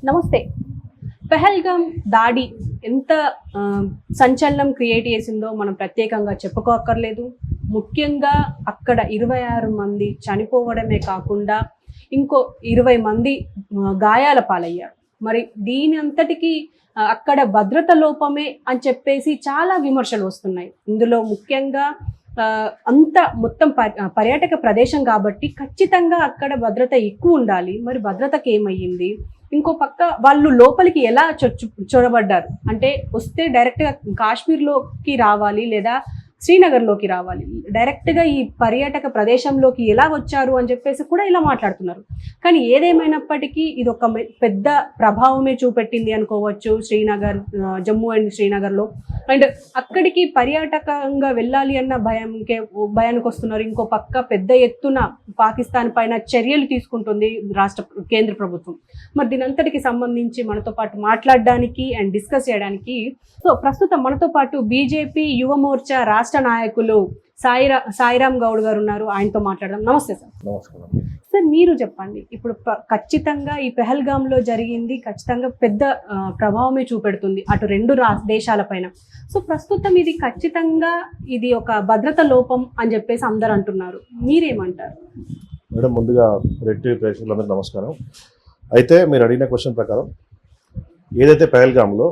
నమస్తే. పెహల్గాం దాడి ఎంత సంచలనం క్రియేట్ చేసిందో మనం ప్రత్యేకంగా చెప్పుకోక్కర్లేదు. ముఖ్యంగా అక్కడ 26 మంది చనిపోవడమే కాకుండా ఇంకో 20 మంది గాయాల పాలయ్యారు. మరి దీని అంతటికీ అక్కడ భద్రత లోపమే అని చెప్పేసి చాలా విమర్శలు వస్తున్నాయి. ఇందులో ముఖ్యంగా అంత మొత్తం పర్యాటక ప్రదేశం కాబట్టి ఖచ్చితంగా అక్కడ భద్రత ఎక్కువ ఉండాలి. మరి భద్రతకి ఏమయ్యింది? ఇంకో పక్క వాళ్ళు లోపలికి ఎలా చొరబడ్డారు అంటే వస్తే డైరెక్ట్గా కాశ్మీర్లోకి రావాలి లేదా శ్రీనగర్లోకి రావాలి, డైరెక్ట్గా ఈ పర్యాటక ప్రదేశంలోకి ఎలా వచ్చారు అని చెప్పేసి కూడా ఇలా మాట్లాడుతున్నారు. కానీ ఏదేమైనప్పటికీ ఇది ఒక పెద్ద ప్రభావమే చూపెట్టింది అనుకోవచ్చు శ్రీనగర్, జమ్మూ అండ్ శ్రీనగర్లో. అండ్ అక్కడికి పర్యాటకంగా వెళ్ళాలి అన్న భయానికి వస్తున్నారు. ఇంకో పక్క పెద్ద ఎత్తున పాకిస్తాన్ పైన చర్యలు తీసుకుంటుంది కేంద్ర ప్రభుత్వం. మరి దీని అంతటికి సంబంధించి మనతో పాటు మాట్లాడడానికి అండ్ డిస్కస్ చేయడానికి ప్రస్తుతం మనతో పాటు బీజేపీ యువ మోర్చా రాష్ట్ర నాయకులు సాయిరామ్ గౌడ్ గారు ఉన్నారు. ఆయనతో మాట్లాడదాం. నమస్తే సార్. నమస్కారం సార్, మీరు చెప్పండి. ఇప్పుడు ఖచ్చితంగా ఈ పెహల్గాంలో జరిగింది ఖచ్చితంగా పెద్ద ప్రభావమే చూపెడుతుంది అటు రెండు దేశాల పైన. సో ప్రస్తుతం ఇది ఖచ్చితంగా ఇది ఒక భద్రత లోపం అని చెప్పేసి అందరు అంటున్నారు. మీరేమంటారు? మేడం, ముందుగా రెడ్ టీవీ ప్రేక్షకులందరికీ నమస్కారం. అయితే మీరు అడిగిన క్వశ్చన్ ప్రకారం ఏదైతే పెహల్గాంలో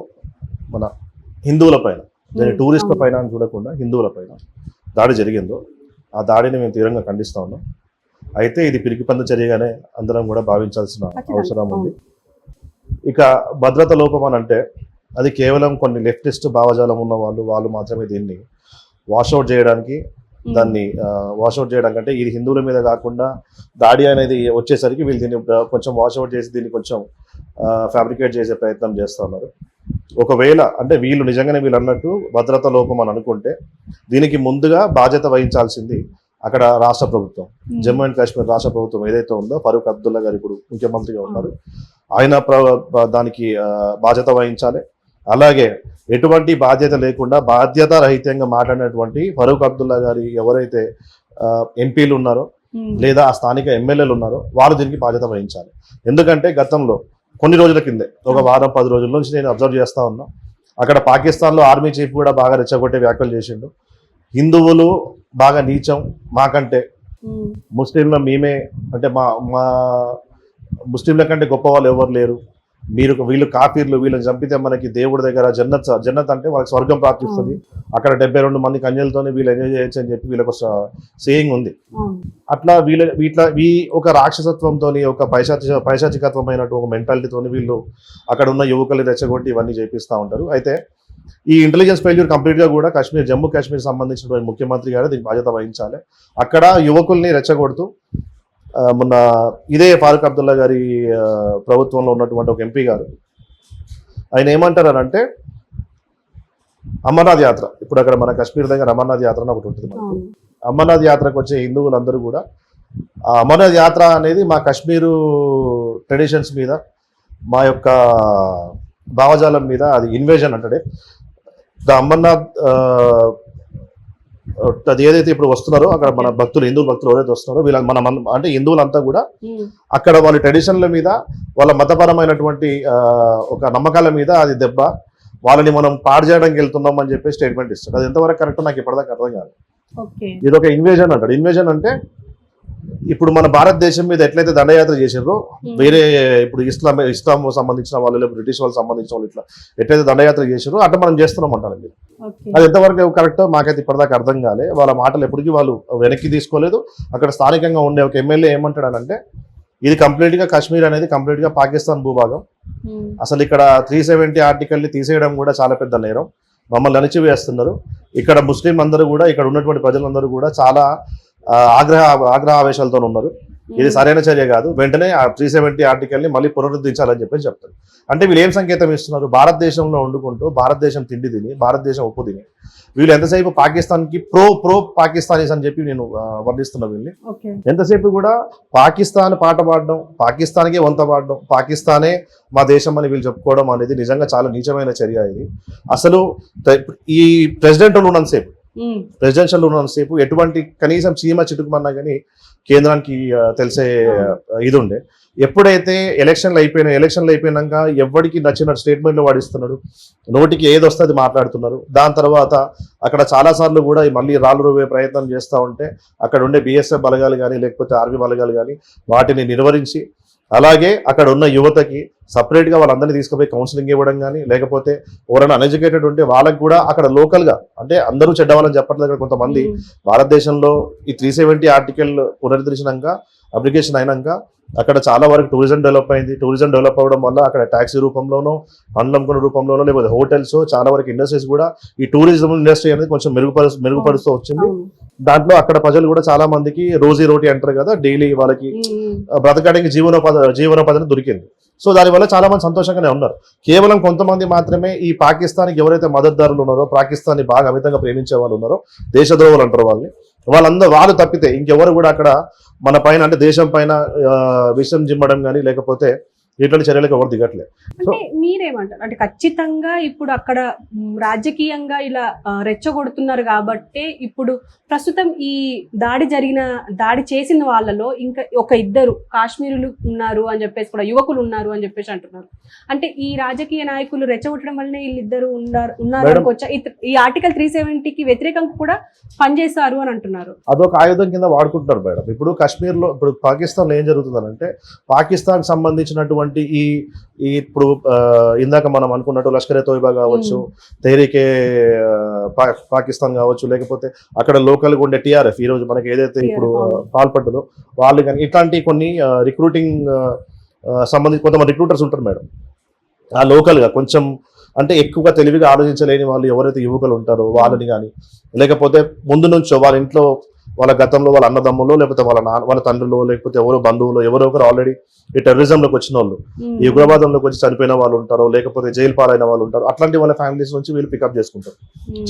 మన హిందువుల పైన, టూరిస్టుల పైన అని చూడకుండా హిందువుల పైన దాడి జరిగిందో ఆ దాడిని మేము తీవ్రంగా ఖండిస్తా ఉన్నాం. అయితే ఇది పిరికిపంద చర్యగానే అందరం కూడా భావించాల్సిన అవసరం ఉంది. ఇక భద్రత లోపం అని అంటే అది కేవలం కొన్ని లెఫ్టిస్ట్ భావజాలం ఉన్న వాళ్ళు మాత్రమే దీన్ని వాషౌట్ చేయడానికి, దాన్ని వాషౌట్ చేయడం కంటే ఇది హిందువుల మీద కాకుండా దాడి అనేది వచ్చేసరికి వీళ్ళు దీన్ని కొంచెం వాషౌట్ చేసి దీన్ని కొంచెం ఫ్యాబ్రికేట్ చేసే ప్రయత్నం చేస్తూ ఉన్నారు. ఒకవేళ అంటే వీళ్ళు నిజంగానే వీళ్ళు అన్నట్టు భద్రత లోపం అని అనుకుంటే దీనికి ముందుగా బాధ్యత వహించాల్సింది అక్కడ రాష్ట్ర ప్రభుత్వం, జమ్మూ అండ్ కాశ్మీర్ రాష్ట్ర ప్రభుత్వం ఏదైతే ఉందో, ఫరూక్ అబ్దుల్లా గారు ఇప్పుడు ముఖ్యమంత్రిగా ఉన్నారు, ఆయన దానికి బాధ్యత వహించాలి. అలాగే ఎటువంటి బాధ్యత లేకుండా బాధ్యత రహితంగా మాట్లాడినటువంటి ఫరూక్ అబ్దుల్లా గారి ఎవరైతే ఎంపీలు ఉన్నారో లేదా ఆ స్థానిక ఎమ్మెల్యేలు ఉన్నారో వాళ్ళు దీనికి బాధ్యత వహించాలి. ఎందుకంటే గతంలో కొన్ని రోజుల కిందే ఒక వారం 10 రోజుల నుంచి నేను అబ్జర్వ్ చేస్తా ఉన్నా, అక్కడ పాకిస్తాన్లో ఆర్మీ చీఫ్ కూడా బాగా రెచ్చగొట్టే వ్యాఖ్యలు చేసిండు. హిందువులు బాగా నీచం, మాకంటే ముస్లింల మేమే అంటే మా ముస్లింల కంటే గొప్ప వాళ్ళు ఎవరు లేరు, వీళ్ళు కాఫీర్లు, వీళ్ళని చంపితే మనకి దేవుడి దగ్గర జన్నత్ అంటే వాళ్ళకి స్వర్గం ప్రాప్తిస్తుంది, అక్కడ 72 మంది కన్యలతోనే వీళ్ళు ఎంజాయ్ చేయొచ్చు అని చెప్పి వీళ్ళకి ఒక సేయింగ్ ఉంది. అట్లా ఈ ఒక రాక్షసత్వంతో, ఒక పైశాచికత్వమైనట్టు ఒక మెంటాలిటీతో వీళ్ళు అక్కడ ఉన్న యువకుల్ని రెచ్చగొట్టి ఇవన్నీ చేపిస్తూ ఉంటారు. అయితే ఈ ఇంటెలిజెన్స్ ఫెయిల్యూర్ కంప్లీట్గా కూడా జమ్మూ కాశ్మీర్ సంబంధించిన ముఖ్యమంత్రి గారు దీనికి బాధ్యత వహించాలి. అక్కడ యువకుల్ని రెచ్చగొడుతూ మొన్న ఇదే ఫారూక్ అబ్దుల్లా గారి ప్రభుత్వంలో ఉన్నటువంటి ఒక ఎంపీ గారు ఆయన ఏమంటారంటే అమర్నాథ్ యాత్ర, ఇప్పుడు అక్కడ మన కాశ్మీర్ దగ్గర అమర్నాథ్ యాత్ర అని ఒకటి ఉంటుంది మనకి. అమర్నాథ్ యాత్రకు వచ్చే హిందువులందరూ కూడా ఆ అమర్నాథ్ యాత్ర అనేది మా కాశ్మీరు ట్రెడిషన్స్ మీద, మా యొక్క భావజాలం మీద అది ఇన్వేజన్ అంటాడే. అమర్నాథ్ అది ఏదైతే ఇప్పుడు వస్తున్నారో అక్కడ మన భక్తులు, హిందూ భక్తులు ఎవరైతే వస్తున్నారో వీళ్ళ మన అంటే హిందువులంతా కూడా అక్కడ వాళ్ళ ట్రెడిషన్ల మీద, వాళ్ళ మతపరమైనటువంటి ఒక నమ్మకాల మీద అది దెబ్బ, వాళ్ళని మనం పాడు చేయడానికి వెళ్తున్నాం అని చెప్పి స్టేట్మెంట్ ఇస్తాడు. అది ఎంతవరకు కరెక్ట్ నాకు ఇప్పటిదాకా అర్థం కాదు. ఇది ఒక ఇన్వేజన్ అంటాడు. ఇన్వేజన్ అంటే ఇప్పుడు మన భారతదేశం మీద ఎట్లయితే దండయాత్ర చేసారో వేరే ఇప్పుడు ఇస్లాం సంబంధించిన వాళ్ళు లేదా బ్రిటిష్ వాళ్ళకి సంబంధించిన వాళ్ళు ఇట్లా ఎట్లయితే దండయాత్ర చేసారో అట్లా మనం చేస్తున్నాం అంటారండి. అది ఎంతవరకు కరెక్టో మాకైతే ఇప్పటిదాకా అర్థం కాలే. వాళ్ళ మాటలు ఎప్పటికీ వాళ్ళు వెనక్కి తీసుకోలేదు. అక్కడ స్థానికంగా ఉండే ఒక ఎమ్మెల్యే ఏమంటాడనంటే ఇది కంప్లీట్గా కాశ్మీర్ అనేది కంప్లీట్గా పాకిస్తాన్ భూభాగం, అసలు ఇక్కడ 370 ఆర్టికల్ని తీసేయడం కూడా చాలా పెద్ద నేరం, మమ్మల్ని అణిచివేస్తున్నారు, ఇక్కడ ముస్లిం అందరూ కూడా, ఇక్కడ ఉన్నటువంటి ప్రజలందరూ కూడా చాలా ఆగ్రహావేశాలతో ఉన్నారు, ఇది సరైన చర్య కాదు, వెంటనే ఆ 370 ఆర్టికల్ని మళ్ళీ పునరుద్ధరించాలని చెప్పి చెప్తారు. అంటే వీళ్ళు ఏం సంకేతం ఇస్తున్నారు? భారతదేశంలో వండుకుంటూ భారతదేశం తిండి తిని భారతదేశం ఉప్పు తిని వీళ్ళు ఎంతసేపు పాకిస్తాన్కి ప్రో పాకిస్తానీస్ అని చెప్పి నేను వర్ణిస్తున్నా. వీళ్ళని ఎంతసేపు కూడా పాకిస్తాన్ పాట పాడడం, పాకిస్తాన్కే వంత పాడడం, పాకిస్తానే మా దేశం అని వీళ్ళు చెప్పుకోవడం అనేది నిజంగా చాలా నీచమైన చర్య. ఇది అసలు ఈ ప్రెసిడెంట్లు ఉన్నంతసేపు ఎటువంటి కనీసం చీమ చిటుకుమన్నా కానీ కేంద్రానికి తెలిసే ఇది ఉండే. ఎప్పుడైతే ఎలక్షన్లు అయిపోయినాక ఎవరికి నచ్చిన స్టేట్మెంట్లు వాడిస్తున్నాడు, నోటికి ఏది వస్తే అది మాట్లాడుతున్నారు. దాని తర్వాత అక్కడ చాలా సార్లు కూడా మళ్ళీ రాళ్ళు రువే ప్రయత్నం చేస్తూ ఉంటే అక్కడ ఉండే బిఎస్ఎఫ్ బలగాలు కానీ లేకపోతే ఆర్మీ బలగాలు కానీ వాటిని నిర్వహించి, అలాగే అక్కడ ఉన్న యువతకి సపరేట్గా వాళ్ళందరినీ తీసుకుపోయి కౌన్సిలింగ్ ఇవ్వడం కానీ, లేకపోతే ఎవరైనా అన్ఎడ్యుకేటెడ్ ఉంటే వాళ్ళకి కూడా అక్కడ లోకల్గా, అంటే అందరూ చెడ్డవాళ్ళని చెప్పట్లేదు, అక్కడ కొంతమంది భారతదేశంలో ఈ 370 ఆర్టికల్ పునరుద్ధరించినాక అప్లికేషన్ అయినాక అక్కడ చాలా వరకు టూరిజం డెవలప్ అయింది. టూరిజం డెవలప్ అవ్వడం వల్ల అక్కడ ట్యాక్సీ రూపంలోనో, పండ్లు అమ్ముకునే రూపంలోనో, లేకపోతే హోటల్స్, చాలా వరకు ఇండస్ట్రీస్ కూడా ఈ టూరిజం ఇండస్ట్రీ అనేది కొంచెం మెరుగుపరుస్తూ వచ్చింది. దాంట్లో అక్కడ ప్రజలు కూడా చాలా మందికి రోజీ రోటీ అంటారు కదా, డైలీ వాళ్ళకి బ్రతకడానికి జీవనోపాధి దొరికింది. సో దానివల్ల చాలా మంది సంతోషంగానే ఉన్నారు. కేవలం కొంతమంది మాత్రమే ఈ పాకిస్తాన్కి ఎవరైతే మద్దతుదారులు ఉన్నారో, పాకిస్తాన్ని బాగా అమితంగా ప్రేమించే వాళ్ళు ఉన్నారో, దేశద్రోహులు అంటారు వాళ్ళు తప్పితే ఇంకెవరు కూడా అక్కడ మన పైన, అంటే దేశం పైన విషం జిమ్మడం కానీ లేకపోతే ఇట్లాంటి చర్యలకు ఎవరు దిగట్లేదు. అంటే మీరేమంటారు, అంటే ఖచ్చితంగా ఇప్పుడు అక్కడ రాజకీయంగా ఇలా రెచ్చగొడుతున్నారు కాబట్టి ఇప్పుడు ప్రస్తుతం ఈ దాడి చేసిన వాళ్ళలో ఇంకా ఒక ఇద్దరు కాశ్మీరులు ఉన్నారు అని చెప్పేసి కూడా, యువకులు ఉన్నారు అని చెప్పేసి అంటున్నారు. అంటే ఈ రాజకీయ నాయకులు రెచ్చగొట్టడం వల్లనే వీళ్ళిద్దరు ఉన్నారు అనుకోవచ్చా? ఈ ఆర్టికల్ 370కి వ్యతిరేకంగా కూడా పనిచేస్తారు అని అంటున్నారు. అదొక ఆయుధం కింద వాడుకుంటున్నారు మేడం. ఇప్పుడు కాశ్మీర్లో, ఇప్పుడు పాకిస్తాన్లో ఏం జరుగుతుందంటే, పాకిస్తాన్ సంబంధించినటువంటి ఈ ఇప్పుడు ఇందాక మనం అనుకున్నట్టు లష్కరే తోయిబా కావచ్చు, తెహ్రీకే పాకిస్తాన్ కావచ్చు, లేకపోతే అక్కడ లోకల్గా ఉండే టీఆర్ఎఫ్ ఈరోజు మనకి ఏదైతే ఇప్పుడు పాల్పడ్డదో వాళ్ళు కానీ, ఇట్లాంటి కొన్ని రిక్రూటింగ్ సంబంధించి కొంతమంది రిక్రూటర్స్ ఉంటారు మేడం. ఆ లోకల్గా కొంచెం అంటే ఎక్కువగా తెలివిగా ఆలోచించలేని వాళ్ళు ఎవరైతే యువకులు ఉంటారో వాళ్ళని కానీ, లేకపోతే ముందు నుంచో వాళ్ళ ఇంట్లో వాళ్ళ గతంలో వాళ్ళ అన్నదమ్ములో, లేకపోతే వాళ్ళ తండ్రులు, లేకపోతే ఎవరో బంధువులు ఎవరో ఒకరు ఆల్రెడీ ఈ టెర్రరిజంలోకి వచ్చిన వాళ్ళు, ఈ ఉగ్రవాదంలోకి వచ్చి చనిపోయిన వాళ్ళు ఉంటారు, లేకపోతే జైలు పాలైన వాళ్ళు ఉంటారు. అట్లాంటి వాళ్ళ ఫ్యామిలీస్ నుంచి వీళ్ళు పికప్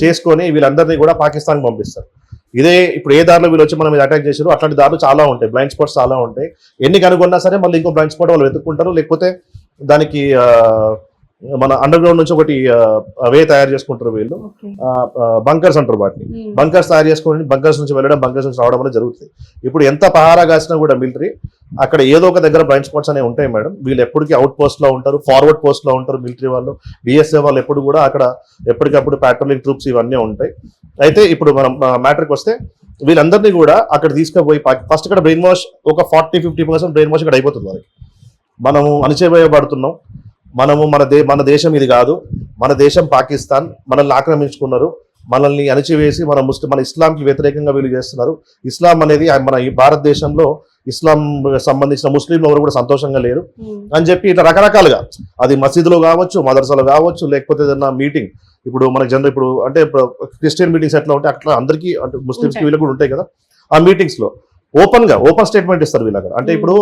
చేసుకొని వీళ్ళందరినీ కూడా పాకిస్తాన్కి పంపిస్తారు. ఇదే ఇప్పుడు ఏ దారిలో వీళ్ళు వచ్చి మనం మీద అటాక్ చేశారు, అట్లాంటి దారులు చాలా ఉంటాయి, బ్లైండ్ స్పాట్స్ చాలా ఉంటాయి. ఎన్ని కనుగొన్నా సరే మళ్ళీ ఇంకో బ్లైండ్ స్పాట్ వాళ్ళు వెతుక్కుంటారు, లేకపోతే దానికి మన అండర్ గ్రౌండ్ నుంచి ఒకటి వే తయారు చేసుకుంటారు వీళ్ళు, బంకర్స్ అంటారు వాటిని. బంకర్స్ తయారు చేసుకుని బంకర్స్ నుంచి వెళ్ళడం, బంకర్స్ నుంచి రావడం అనేది జరుగుతుంది. ఇప్పుడు ఎంత పహారా కాసినా కూడా మిలిటరీ అక్కడ ఏదో ఒక దగ్గర బ్లైండ్ స్పాట్స్ అనేవి ఉంటాయి మేడం. వీళ్ళు ఎప్పటికీ అవుట్ పోస్ట్ లో ఉంటారు, ఫార్వర్డ్ పోస్ట్ లో ఉంటారు. మిలిటరీ వాళ్ళు, బిఎస్ఎఫ్ వాళ్ళు ఎప్పుడు కూడా అక్కడ ఎప్పటికప్పుడు పాట్రోలింగ్ ట్రూప్స్ ఇవన్నీ ఉంటాయి. అయితే ఇప్పుడు మనం మ్యాటర్కి వస్తే, వీళ్ళందరినీ కూడా అక్కడ తీసుకుపోయి ఫస్ట్ ఇక్కడ బ్రెయిన్ వాష్, ఒక 40-50% బ్రెయిన్ వాష్ ఇక్కడ అయిపోతుంది వాళ్ళకి. మనము అణచివేయబడుతున్నాం, మనము మన దేశం ఇది కాదు, మన దేశం పాకిస్తాన్, మనల్ని ఆక్రమించుకున్నారు, మనల్ని అణచివేసి మన ఇస్లాంకి వ్యతిరేకంగా వీళ్ళు చేస్తున్నారు. ఇస్లాం అనేది మన ఈ భారతదేశంలో ఇస్లాం సంబంధించిన ముస్లింలు ఎవరు కూడా సంతోషంగా లేరు అని చెప్పి ఇట్లా రకరకాలుగా, అది మసీదులో కావచ్చు, మదర్సాలో కావచ్చు, లేకపోతే ఏదైనా మీటింగ్, ఇప్పుడు మనకి ఇప్పుడు అంటే క్రిస్టియన్ మీటింగ్స్ ఎట్లా ఉంటాయి అట్లా అందరికీ, అంటే ముస్లిమ్స్కి వీళ్ళకి కూడా ఉంటాయి కదా, ఆ మీటింగ్స్ లో ఓపెన్ స్టేట్మెంట్ ఇస్తారు వీళ్ళకి. అంటే ఇప్పుడు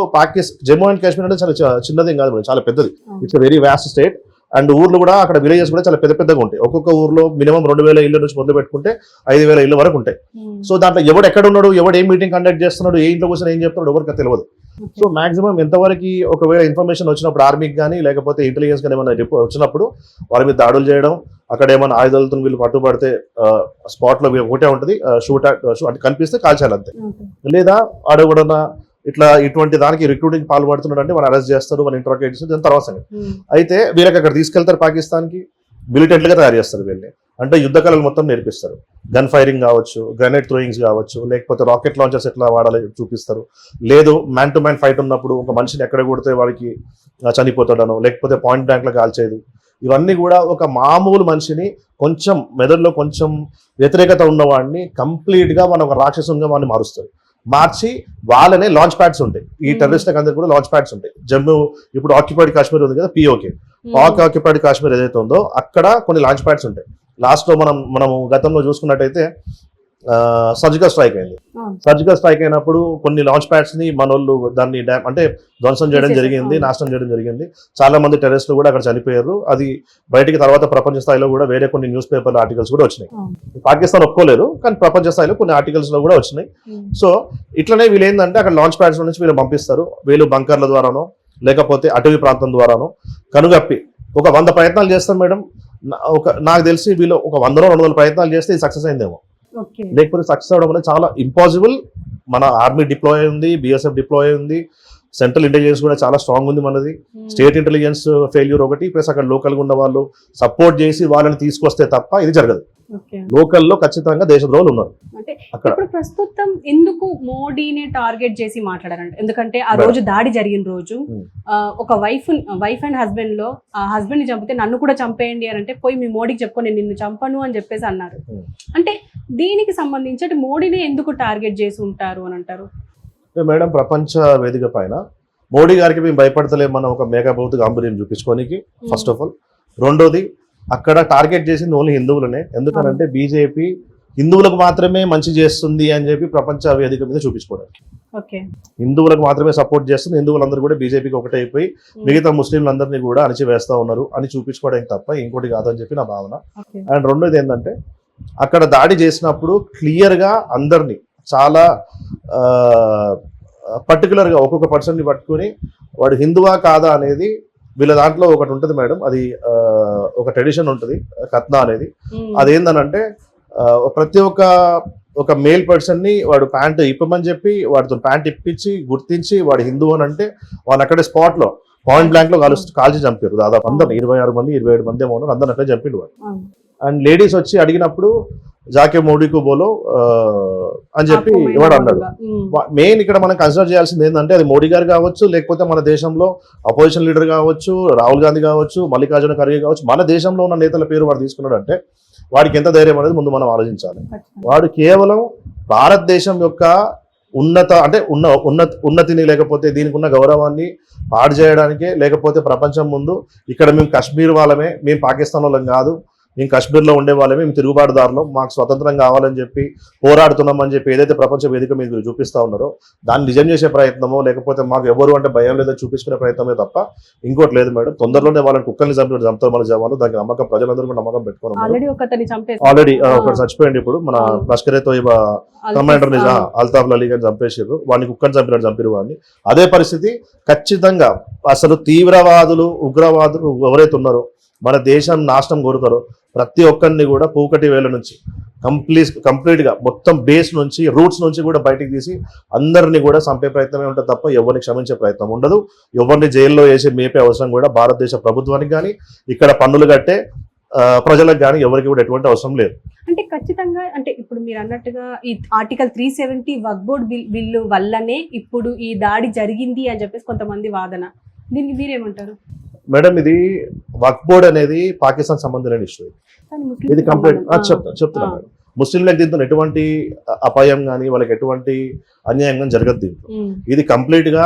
జమ్మూ అండ్ కాశ్మీర్ అంటే చాలా చిన్నదేం కాదు, చాలా పెద్దది. It's very vast state. And ఊర్లు కూడా అక్కడ విలేజెస్ కూడా చాలా పెద్దగా ఉంటాయి. ఒక్కొక్క ఊర్లో మినిమం 2000 ఇళ్ళ నుంచి మొదలు పెట్టుకుంటే 5000 ఇళ్ళ వరకు ఉంటాయి. సో దాంట్లో ఎవడు ఎక్కడ ఉన్నాడు, ఎవడు ఏ మీటింగ్ కండక్ట్ చేస్తున్నాడు, ఏ ఇంట్లో కూర్చొని ఏం చెప్తున్నాడు ఎవరికి తెలియదు. సో మాక్సిమం ఎంతవరకు ఒకవేళ ఇన్ఫర్మేషన్ వచ్చినప్పుడు ఆర్మీకి కానీ లేకపోతే ఇంటెలిజెన్స్ కానీ ఏమైనా వచ్చినప్పుడు వాళ్ళ మీద దాడులు చేయడం, అక్కడ ఏమైనా ఆయుధాలతో వీళ్ళు పట్టుబడితే స్పాట్ లో ఒకటే ఉంటుంది, షూట్ అంటే కనిపిస్తే కాల్చాలి అంతే. లేదా ఆడకూడన్నా ఇటువంటి దానికి రిక్రూటింగ్ పాల్పడుతున్నాడు అంటే వాళ్ళు అరెస్ట్ చేస్తారు, వాళ్ళు ఇంట్రాగేట్ చేస్తారు, దాని తర్వాత అయితే వీళ్ళకి అక్కడ తీసుకెళ్తారు పాకిస్తాన్కి, మిలిటెంట్లుగా తయారు చేస్తారు వీళ్ళని. అంటే యుద్ధ కళలు మొత్తం నేర్పిస్తారు. గన్ ఫైరింగ్ కావచ్చు, గ్రెనేడ్ థ్రోయింగ్స్ కావచ్చు, లేకపోతే రాకెట్ లాంచర్స్ ఎట్లా వాడాలి చూపిస్తారు. లేదు మ్యాన్ టు మ్యాన్ ఫైట్ ఉన్నప్పుడు ఒక మనిషిని ఎక్కడ కొడితే వాడికి చనిపోతాడనో, లేకపోతే పాయింట్ బ్లాంక్లో కాల్చేది, ఇవన్నీ కూడా ఒక మామూలు మనిషిని కొంచెం మెదడులో కొంచెం వ్యతిరేకత ఉన్నవాడిని కంప్లీట్గా మన ఒక రాక్షసునిగా వాడిని మారుస్తారు. మార్చి వాళ్ళనే లాంచ్ ప్యాడ్స్ ఉంటాయి, ఈ టెర్రరిస్ట్లకు అందరికీ కూడా లాంచ్ ప్యాడ్స్ ఉంటాయి. జమ్మూ ఇప్పుడు ఆక్యుపైడ్ కాశ్మీర్ ఉంది కదా, పిఓకే, ఆక్యుపైడ్ కాశ్మీర్ ఏదైతే ఉందో అక్కడ కొన్ని లాంచ్ ప్యాడ్స్ ఉంటాయి. లాస్ట్ లో మనము గతంలో చూసుకున్నట్టయితే సర్జికల్ స్ట్రైక్ అయింది. సర్జికల్ స్ట్రైక్ అయినప్పుడు కొన్ని లాంచ్ ప్యాడ్స్ ని మనోళ్ళు దాన్ని అంటే ధ్వంసం చేయడం జరిగింది, నాశనం చేయడం జరిగింది. చాలా మంది టెర్రరిస్టులు కూడా అక్కడ చనిపోయారు. అది బయటికి తర్వాత ప్రపంచ స్థాయిలో కూడా వేరే కొన్ని న్యూస్ పేపర్ ఆర్టికల్స్ కూడా వచ్చినాయి. పాకిస్తాన్ ఒప్పుకోలేదు, కానీ ప్రపంచ స్థాయిలో కొన్ని ఆర్టికల్స్ లో కూడా వచ్చినాయి. సో ఇట్లనే వీళ్ళు ఏంటంటే అక్కడ లాంచ్ ప్యాడ్స్ నుంచి వీళ్ళు పంపిస్తారు. వీళ్ళు బంకర్ల ద్వారానో లేకపోతే అటవీ ప్రాంతం ద్వారానో కనుగప్పి ఒక 100 ప్రయత్నాలు చేస్తారు మేడం. నాకు తెలిసి వీళ్ళు ఒక 100-200 ప్రయత్నాలు చేస్తే ఇది సక్సెస్ అయిందేమో, లేకపోతే సక్సెస్ అవడం అనేది చాలా ఇంపాసిబుల్. మన ఆర్మీ డిప్లాయ్ ఉంది, బిఎస్ఎఫ్ డిప్లాయ్ ఉంది, సెంట్రల్ ఇంటెలిజెన్స్ కూడా చాలా స్ట్రాంగ్ ఉంది మనది. స్టేట్ ఇంటెలిజెన్స్ ఫెయిల్యూర్ ఒకటి, ప్లస్ అక్కడ లోకల్గా ఉన్న వాళ్ళు సపోర్ట్ చేసి వాళ్ళని తీసుకొస్తే తప్ప ఇది జరగదు. లోకల్లో ఖచ్చితంగా దేశద్రోహులు ఉన్నారు. అంటే ఇప్పుడు ప్రస్తుతం ఎందుకు మోడీని టార్గెట్ చేసి మాట్లాడారంటే, ఎందుకంటే ఆ రోజు దాడి జరిగిన రోజు ఒక వైఫ్ అండ్ హస్బెండ్ లో ఆ హస్బెండ్ ని చంపితే నన్ను కూడా చంపేయండి అని అంటే, పోయి మీ మోడీకి చెప్పుకో నేను నిన్ను చంపను అని చెప్పేసి అన్నారు. అంటే దీనికి సంబంధించి అంటే మోడీని ఎందుకు టార్గెట్ చేసి ఉంటారు అని అంటారు? మేడం, ప్రపంచ వేదిక పైన మోడీ గారికి మేము భయపడతలేమన్న ఒక మేఘభౌతిక గాంభీర్యం చూపించుకోనికి ఫస్ట్ ఆఫ్ ఆల్. రెండోది, అక్కడ టార్గెట్ చేసింది ఓన్లీ హిందువులనే. ఎందుకనంటే బీజేపీ హిందువులకు మాత్రమే మంచి చేస్తుంది అని చెప్పి ప్రపంచ వేదిక మీద చూపించుకోవడానికి. హిందువులకు మాత్రమే సపోర్ట్ చేస్తుంది, హిందువులందరూ కూడా బీజేపీకి ఒకటే అయిపోయి మిగతా ముస్లింలందరినీ కూడా అణిచివేస్తా ఉన్నారు అని చూపించుకోవడానికి తప్ప ఇంకోటి కాదని చెప్పి నా భావన. అండ్ రెండోది ఏంటంటే, అక్కడ దాడి చేసినప్పుడు క్లియర్గా అందరినీ చాలా పర్టికులర్గా ఒక్కొక్క పర్సన్ని పట్టుకుని వాడు హిందువా కాదా అనేది వీళ్ళ దాంట్లో ఒకటి ఉంటుంది మేడం, అది ఒక ట్రెడిషన్ ఉంటుంది కత్నా అనేది. అదేందనంటే ప్రతి ఒక మేల్ పర్సన్ని వాడు ప్యాంట్ ఇప్పమని చెప్పి వాడితో ప్యాంట్ ఇప్పించి గుర్తించి వాడు హిందువు అని అంటే వాళ్ళు అక్కడే స్పాట్లో పాయింట్ బ్లాంక్ లో కాల్చి చంపారు. దాదాపు అందరు 26 మంది 27 మంది ఏమో అందరిని అక్కడే చంపిండు వాడు. అండ్ లేడీస్ వచ్చి అడిగినప్పుడు జాకే మోడీకు బోలో అని చెప్పి ఇవాడు అన్నాడు. మెయిన్ ఇక్కడ మనం కన్సిడర్ చేయాల్సింది ఏంటంటే, అది మోడీ గారు కావచ్చు, లేకపోతే మన దేశంలో అపోజిషన్ లీడర్ కావచ్చు, రాహుల్ గాంధీ కావచ్చు, మల్లికార్జున ఖర్గే కావచ్చు, మన దేశంలో ఉన్న నేతల పేరు వాడు తీసుకున్నాడు అంటే వాడికి ఎంత ధైర్యం అనేది ముందు మనం ఆలోచించాలి. వాడు కేవలం భారతదేశం యొక్క ఉన్నతిని లేకపోతే దీనికి ఉన్న గౌరవాన్ని పాడు చేయడానికే, లేకపోతే ప్రపంచం ముందు ఇక్కడ మేము కాశ్మీర్ వాళ్ళమే, మేము పాకిస్తాన్ వాళ్ళం కాదు, మేము కాశ్మీర్లో ఉండే వాళ్ళమే, మేము తిరుగుబాటుదారులం, మాకు స్వతంత్రం కావాలని చెప్పి పోరాడుతున్నామని చెప్పి ఏదైతే ప్రపంచ వేదిక మీద చూపిస్తా ఉన్నారో దాన్ని నిజం చేసే ప్రయత్నమో, లేకపోతే మాకు ఎవరు అంటే భయం లేదో చూపించుకునే ప్రయత్నమే తప్ప ఇంకోటి లేదు మేడం. తొందరలోనే వాళ్ళని కుక్కల్ని చంపుతారు మన జవాన్లు. దానికి నమ్మకం ప్రజలందరూ కూడా నమ్మకం పెట్టుకున్నాం. ఆల్రెడీ ఒకటి చచ్చిపోయింది. ఇప్పుడు మన లష్కరే తోయిబా కమాండర్ అల్తాఫ్ అలీ గారిని చంపేసారు, వాడిని కుక్కని చంపినట్టు చంపారు వాడిని. అదే పరిస్థితి ఖచ్చితంగా అసలు తీవ్రవాదులు ఉగ్రవాదులు ఎవరైతే ఉన్నారో మన దేశం నాశనం కోరుతారో ప్రతి ఒక్కరిని కూడా పూకటి వేల నుంచి కంప్లీట్గా మొత్తం బేస్ నుంచి రూట్స్ నుంచి కూడా బయటికి తీసి అందరినీ కూడా చంపే ప్రయత్నమే ఉంటుంది తప్ప ఎవరిని క్షమించే ప్రయత్నం ఉండదు. ఎవరిని జైల్లో వేసి మేపే అవసరం కూడా భారతదేశ ప్రభుత్వానికి కానీ ఇక్కడ పన్నులు కట్టే ప్రజలకు కానీ ఎవరికి కూడా ఎటువంటి అవసరం లేదు. అంటే ఖచ్చితంగా అంటే ఇప్పుడు మీరు అన్నట్టుగా ఈ ఆర్టికల్ 370 వక్ఫ్ బోర్డ్ బిల్లు వల్లనే ఇప్పుడు ఈ దాడి జరిగింది అని చెప్పేసి కొంతమంది వాదన. దీనికి మీరేమంటారు మేడం? ఇది వక్ఫ్ బోర్డ్ అనేది పాకిస్తాన్ సంబంధించిన ఇష్యూ. ఇది కంప్లీట్ చెప్తున్నా మేడం. ముస్లింలకు దీంతో ఎటువంటి అపాయం కానీ వాళ్ళకి ఎటువంటి అన్యాయం కానీ జరగదు దీంట్లో. ఇది కంప్లీట్ గా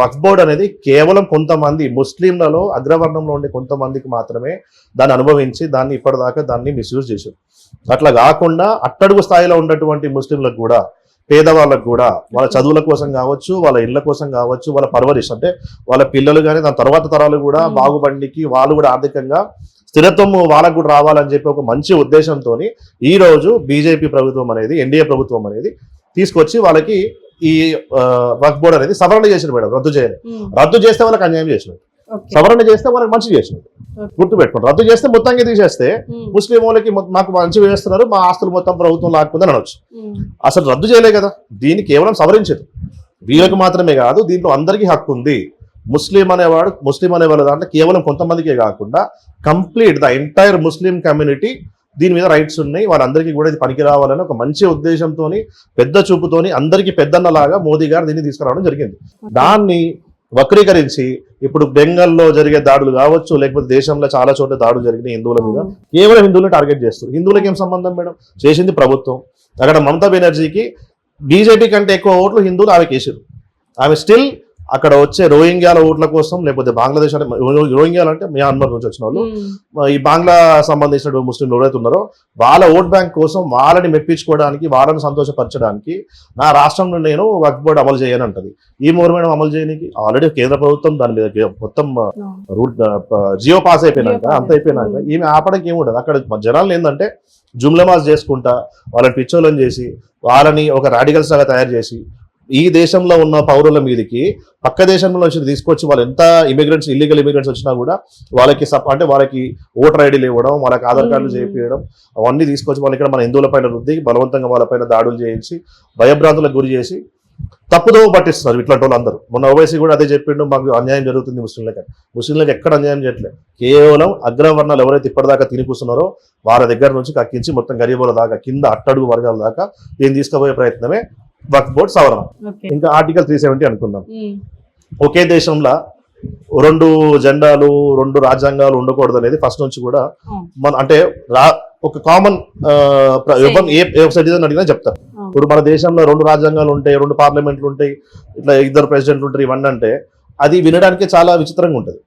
వక్ఫ్ బోర్డ్ అనేది కేవలం కొంతమంది ముస్లింలలో అగ్రవర్ణంలో ఉండే కొంతమందికి మాత్రమే దాన్ని అనుభవించి దాన్ని ఇప్పటిదాకా దాన్ని మిస్యూజ్ చేశారు. అట్లా కాకుండా అట్టడుగు స్థాయిలో ఉన్నటువంటి ముస్లింలకు కూడా, పేదవాళ్ళకు కూడా వాళ్ళ చదువుల కోసం కావచ్చు, వాళ్ళ ఇళ్ల కోసం కావచ్చు, వాళ్ళ పర్వరిష్ అంటే వాళ్ళ పిల్లలు కానీ దాని తర్వాత తరాలు కూడా బాగుపడికి వాళ్ళు కూడా ఆర్థికంగా స్థిరత్వం వాళ్ళకు కూడా రావాలని చెప్పి ఒక మంచి ఉద్దేశంతో ఈ రోజు బీజేపీ ప్రభుత్వం అనేది, ఎన్డీఏ ప్రభుత్వం అనేది తీసుకొచ్చి వాళ్ళకి ఈ వక్ఫ్ బోర్డ్ అనేది సవరణ చేసిన మేడం. రద్దు చేస్తే వాళ్ళకి అన్యాయం చేసినట్టు, సవరణ చేస్తే వాళ్ళకి మంచి చేసినట్టు గుర్తుపెట్టుకోండి. రద్దు చేస్తే మొత్తంగా తీసేస్తే ముస్లిం వాళ్ళకి మాకు మంచి వేస్తున్నారు, మా ఆస్తులు మొత్తం ప్రభుత్వం లాక్కుందని అనొచ్చు. అసలు రద్దు చేయలే కదా, దీన్ని కేవలం సవరించదు. వీళ్ళకి మాత్రమే కాదు, దీంట్లో అందరికీ హక్కు ఉంది. ముస్లిం అనేవాళ్ళ దాంట్లో కేవలం కొంతమందికే కాకుండా complete the entire Muslim community దీని మీద రైట్స్ ఉన్నాయి. వాళ్ళందరికీ కూడా ఇది పనికి రావాలని ఒక మంచి ఉద్దేశంతో పెద్ద చూపుతోని అందరికీ పెద్దన్నలాగా మోదీ గారు దీన్ని తీసుకురావడం జరిగింది. దాన్ని వక్రీకరించి ఇప్పుడు బెంగాల్లో జరిగే దాడులు కావచ్చు, లేకపోతే దేశంలో చాలా చోట్ల దాడులు జరిగినాయి హిందువుల మీద, కేవలం హిందువులను టార్గెట్ చేస్తారు. హిందువులకి ఏం సంబంధం మేడం? చేసింది ప్రభుత్వం. అక్కడ మమతా బెనర్జీకి బీజేపీ కంటే ఎక్కువ ఓట్లు హిందువులు ఆమె కేసారు. ఆమె స్టిల్ అక్కడ వచ్చే రోహింగ్యాల ఓట్ల కోసం, లేకపోతే బంగ్లాదేశ్ అంటే రోహింగ్యాలు అంటే మ్యాన్మార్ నుంచి వచ్చిన వాళ్ళు, ఈ బంగ్లా సంబంధించిన ముస్లింలు ఎవరైతే ఉన్నారో వాళ్ళ ఓట్ బ్యాంక్ కోసం వాళ్ళని మెప్పించుకోవడానికి, వాళ్ళని సంతోషపరచడానికి నా రాష్ట్రంలో నేను వక్ఫ్ బోర్డు అమలు చేయని అంటది. ఈ మూర్మేడం అమలు చేయడానికి ఆల్రెడీ కేంద్ర ప్రభుత్వం దాని మీద మొత్తం జియో పాస్ అయిపోయినాక అంత అయిపోయినాక ఈమె ఆపడానికి ఏముండదు. అక్కడ జనాలు ఏంటంటే జుమ్లమాజ్ చేసుకుంటా వాళ్ళని పిచ్చోళ్ళని చేసి వాళ్ళని ఒక రాడికల్స్ లాగా తయారు చేసి ఈ దేశంలో ఉన్న పౌరుల మీదకి పక్క దేశంలో నుంచి తీసుకొచ్చి వాళ్ళు ఎంత ఇల్లీగల్ ఇమిగ్రెంట్స్ వచ్చినా కూడా వాళ్ళకి అంటే వాళ్ళకి ఓటర్ ఐడీలు ఇవ్వడం, వాళ్ళకి ఆధార్ కార్డులు చేయించడం, అవన్నీ తీసుకొచ్చి వాళ్ళు ఇక్కడ మన హిందువుల పైన రుద్ది బలవంతంగా వాళ్ళపైన దాడులు చేయించి భయభ్రాంతులకు గురి చేసి తప్పుదో పట్టిస్తున్నారు ఇట్లాంటి వాళ్ళు అందరూ. మొన్న ఓవైసీ కూడా అదే చెప్పిండు, మాకు అన్యాయం జరుగుతుంది ముస్లింలకు. ముస్లింలకు ఎక్కడ అన్యాయం చేయట్లేదు. కేవలం అగ్రవర్ణాలు ఎవరైతే ఇప్పటిదాకా తిని కూర్చున్నారో వాళ్ళ దగ్గర నుంచి కక్కించి మొత్తం గరీబుల దాకా కింద అట్టడుగు వర్గాల దాకా దీన్ని తీసుకుపోయే ప్రయత్నమే వక్ఫ్ బోర్డు సవరణ. ఇంకా ఆర్టికల్ 370 అనుకుందాం. ఒకే దేశంలో 2 జెండాలు 2 రాజ్యాంగాలు ఉండకూడదు అనేది ఫస్ట్ నుంచి కూడా మన అంటే ఒక కామన్ ఏ సిటిజన్ అడిగినా చెప్తారు. ఇప్పుడు మన దేశంలో 2 రాజ్యాంగాలు ఉంటాయి, 2 పార్లమెంట్లు ఉంటాయి, ఇట్లా 2 ప్రెసిడెంట్లు ఉంటారు, ఇవన్నీ అంటే అది వినడానికి చాలా విచిత్రంగా ఉంటుంది.